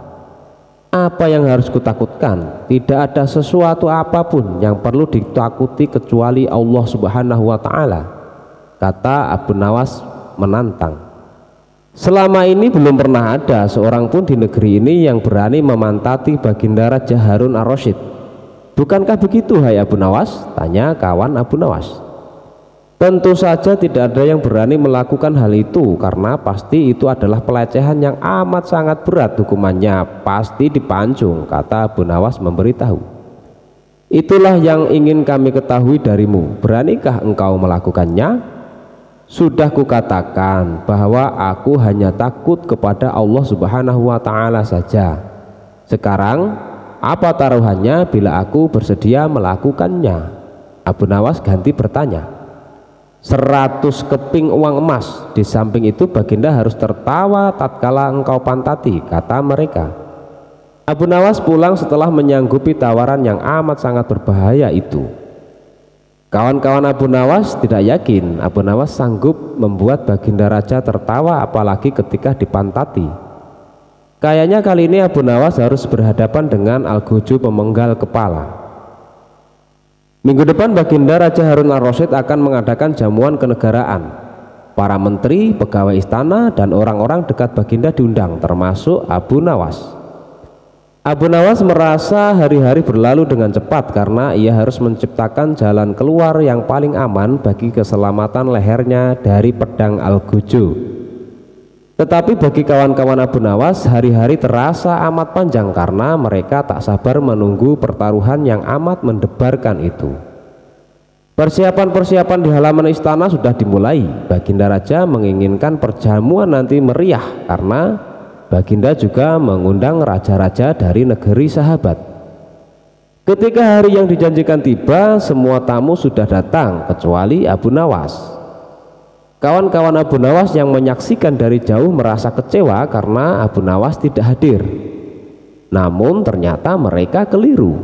Apa yang harus kutakutkan? Tidak ada sesuatu apapun yang perlu ditakuti kecuali Allah Subhanahu wa Ta'ala, kata Abu Nawas menantang. Selama ini belum pernah ada seorang pun di negeri ini yang berani memantati Baginda Raja Harun al-Rasyid. Bukankah begitu hai Abu Nawas? Tanya kawan Abu Nawas. Tentu saja tidak ada yang berani melakukan hal itu, karena pasti itu adalah pelecehan yang amat sangat berat, hukumannya pasti dipancung, kata Abu Nawas memberitahu. Itulah yang ingin kami ketahui darimu, beranikah engkau melakukannya? Sudah kukatakan bahwa aku hanya takut kepada Allah Subhanahu wa Ta'ala saja. Sekarang apa taruhannya bila aku bersedia melakukannya? Abu Nawas ganti bertanya. 100 keping uang emas. Di samping itu Baginda harus tertawa tatkala engkau pantati, kata mereka. Abu Nawas pulang setelah menyanggupi tawaran yang amat sangat berbahaya itu. Kawan-kawan Abu Nawas tidak yakin Abu Nawas sanggup membuat Baginda Raja tertawa, apalagi ketika dipantati. Kayaknya kali ini Abu Nawas harus berhadapan dengan Al-Gojo pemenggal kepala. Minggu depan Baginda Raja Harun al-Rasyid akan mengadakan jamuan kenegaraan. Para menteri, pegawai istana, dan orang-orang dekat Baginda diundang, termasuk Abu Nawas. Abu Nawas merasa hari-hari berlalu dengan cepat karena ia harus menciptakan jalan keluar yang paling aman bagi keselamatan lehernya dari pedang Al-Gojo. Tetapi bagi kawan-kawan Abu Nawas, hari-hari terasa amat panjang karena mereka tak sabar menunggu pertaruhan yang amat mendebarkan itu. Persiapan-persiapan di halaman istana sudah dimulai. Baginda Raja menginginkan perjamuan nanti meriah karena Baginda juga mengundang raja-raja dari negeri sahabat. Ketika hari yang dijanjikan tiba, semua tamu sudah datang kecuali Abu Nawas. Kawan-kawan Abu Nawas yang menyaksikan dari jauh merasa kecewa karena Abu Nawas tidak hadir. Namun ternyata mereka keliru.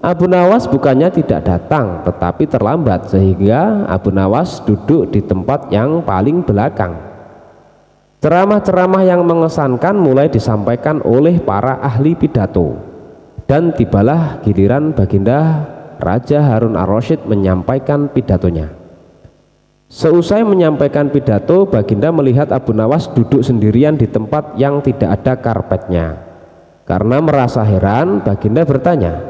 Abu Nawas bukannya tidak datang, tetapi terlambat sehingga Abu Nawas duduk di tempat yang paling belakang. Ceramah-ceramah yang mengesankan mulai disampaikan oleh para ahli pidato, dan tibalah giliran Baginda Raja Harun ar-Rasyid menyampaikan pidatonya. Seusai menyampaikan pidato, Baginda melihat Abu Nawas duduk sendirian di tempat yang tidak ada karpetnya. Karena merasa heran, Baginda bertanya,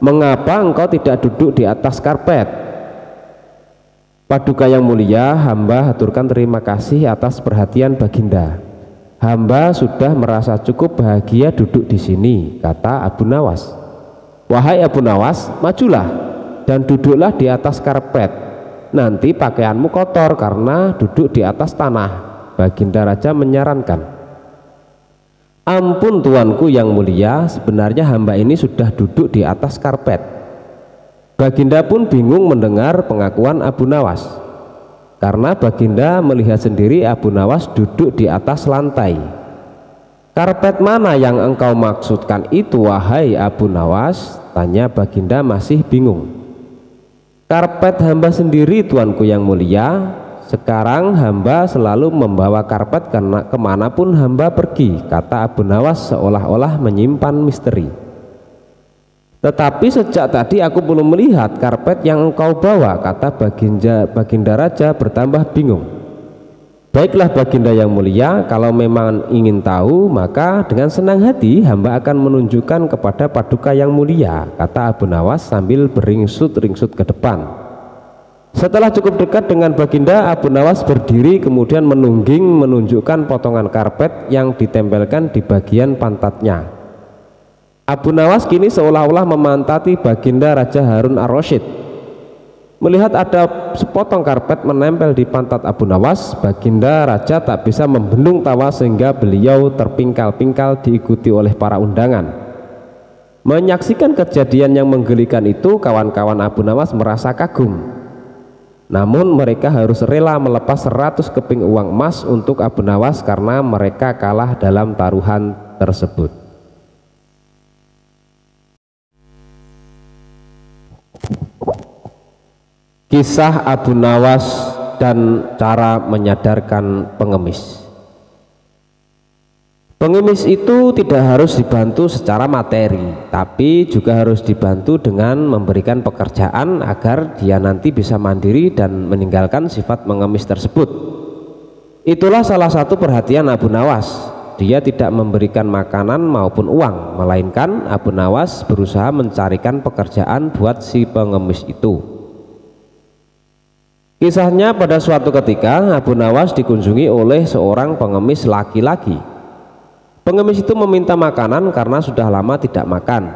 "Mengapa engkau tidak duduk di atas karpet?" "Paduka yang mulia, hamba haturkan terima kasih atas perhatian Baginda. Hamba sudah merasa cukup bahagia duduk di sini," kata Abu Nawas. "Wahai Abu Nawas, majulah dan duduklah di atas karpet. Nanti pakaianmu kotor karena duduk di atas tanah," Baginda Raja menyarankan. "Ampun tuanku yang mulia, sebenarnya hamba ini sudah duduk di atas karpet." Baginda pun bingung mendengar pengakuan Abu Nawas, karena Baginda melihat sendiri Abu Nawas duduk di atas lantai. "Karpet mana yang engkau maksudkan itu, wahai Abu Nawas?" tanya Baginda masih bingung. "Karpet hamba sendiri tuanku yang mulia. Sekarang hamba selalu membawa karpet karena kemanapun hamba pergi," kata Abu Nawas seolah-olah menyimpan misteri. "Tetapi sejak tadi aku belum melihat karpet yang engkau bawa," kata Baginda Raja bertambah bingung. "Baiklah Baginda yang mulia, kalau memang ingin tahu maka dengan senang hati hamba akan menunjukkan kepada Paduka yang mulia," kata Abu Nawas sambil beringsut-ringsut ke depan. Setelah cukup dekat dengan Baginda, Abu Nawas berdiri kemudian menungging menunjukkan potongan karpet yang ditempelkan di bagian pantatnya. Abu Nawas kini seolah-olah memantati Baginda Raja Harun ar-Rasyid. Melihat ada sepotong karpet menempel di pantat Abu Nawas, Baginda Raja tak bisa membendung tawa sehingga beliau terpingkal-pingkal diikuti oleh para undangan. Menyaksikan kejadian yang menggelikan itu, kawan-kawan Abu Nawas merasa kagum. Namun mereka harus rela melepas 100 keping uang emas untuk Abu Nawas karena mereka kalah dalam taruhan tersebut. Kisah Abu Nawas dan cara menyadarkan pengemis. Pengemis itu tidak harus dibantu secara materi, tapi juga harus dibantu dengan memberikan pekerjaan agar dia nanti bisa mandiri dan meninggalkan sifat mengemis tersebut. Itulah salah satu perhatian Abu Nawas. Dia tidak memberikan makanan maupun uang, melainkan Abu Nawas berusaha mencarikan pekerjaan buat si pengemis itu. Kisahnya, pada suatu ketika Abu Nawas dikunjungi oleh seorang pengemis laki-laki. Pengemis itu meminta makanan karena sudah lama tidak makan.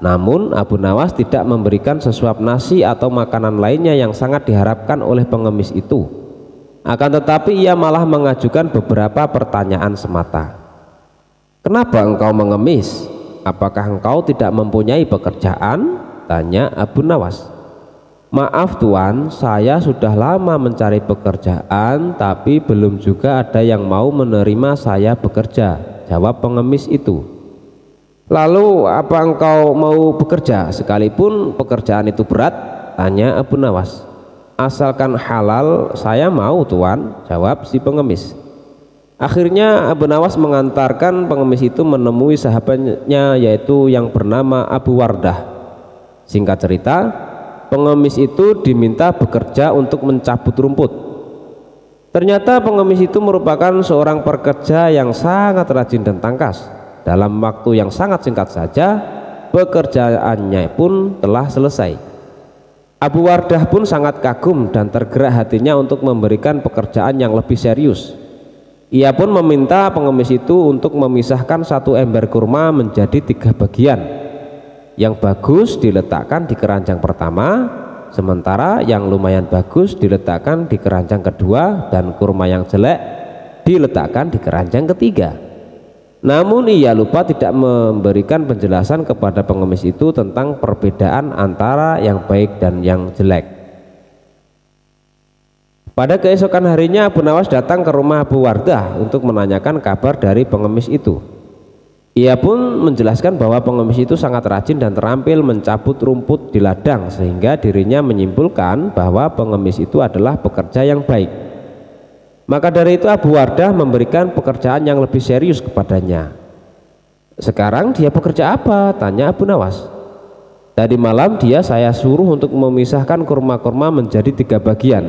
Namun Abu Nawas tidak memberikan sesuap nasi atau makanan lainnya yang sangat diharapkan oleh pengemis itu. Akan tetapi ia malah mengajukan beberapa pertanyaan semata. "Kenapa engkau mengemis? Apakah engkau tidak mempunyai pekerjaan?" tanya Abu Nawas. "Maaf tuan, saya sudah lama mencari pekerjaan tapi belum juga ada yang mau menerima saya bekerja," jawab pengemis itu. "Lalu apa engkau mau bekerja sekalipun pekerjaan itu berat?" tanya Abu Nawas. "Asalkan halal saya mau tuan," jawab si pengemis. Akhirnya Abu Nawas mengantarkan pengemis itu menemui sahabatnya, yaitu yang bernama Abu Wardah. Singkat cerita, pengemis itu diminta bekerja untuk mencabut rumput. Ternyata pengemis itu merupakan seorang pekerja yang sangat rajin dan tangkas. Dalam waktu yang sangat singkat saja, pekerjaannya pun telah selesai. Abu Wardah pun sangat kagum dan tergerak hatinya untuk memberikan pekerjaan yang lebih serius. Ia pun meminta pengemis itu untuk memisahkan satu ember kurma menjadi 3 bagian. Yang bagus diletakkan di keranjang pertama, sementara yang lumayan bagus diletakkan di keranjang kedua, dan kurma yang jelek diletakkan di keranjang ketiga. Namun ia lupa tidak memberikan penjelasan kepada pengemis itu tentang perbedaan antara yang baik dan yang jelek. Pada keesokan harinya Abu Nawas datang ke rumah Abu Wardah untuk menanyakan kabar dari pengemis itu. Ia pun menjelaskan bahwa pengemis itu sangat rajin dan terampil mencabut rumput di ladang, sehingga dirinya menyimpulkan bahwa pengemis itu adalah pekerja yang baik. Maka dari itu Abu Wardah memberikan pekerjaan yang lebih serius kepadanya. "Sekarang dia bekerja apa?" tanya Abu Nawas. "Tadi malam saya suruh untuk memisahkan kurma-kurma menjadi 3 bagian.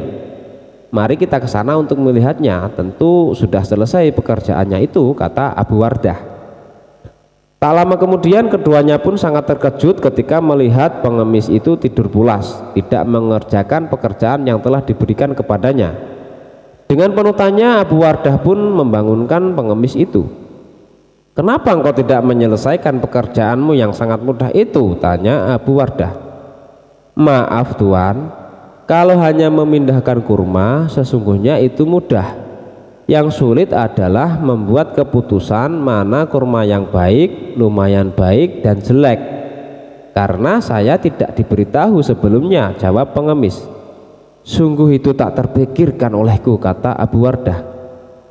Mari kita ke sana untuk melihatnya. Tentu sudah selesai pekerjaannya itu," kata Abu Wardah. Tak lama kemudian keduanya pun sangat terkejut ketika melihat pengemis itu tidur pulas, tidak mengerjakan pekerjaan yang telah diberikan kepadanya. Dengan penuh tanya, Abu Wardah pun membangunkan pengemis itu. "Kenapa engkau tidak menyelesaikan pekerjaanmu yang sangat mudah itu?" tanya Abu Wardah. "Maaf Tuan, kalau hanya memindahkan kurma sesungguhnya itu mudah. Yang sulit adalah membuat keputusan mana kurma yang baik, lumayan baik, dan jelek. Karena saya tidak diberitahu sebelumnya," jawab pengemis. "Sungguh itu tak terpikirkan olehku," kata Abu Wardah.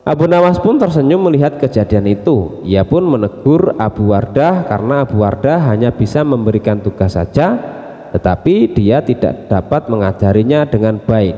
Abu Nawas pun tersenyum melihat kejadian itu. Ia pun menegur Abu Wardah karena Abu Wardah hanya bisa memberikan tugas saja, tetapi dia tidak dapat mengajarinya dengan baik.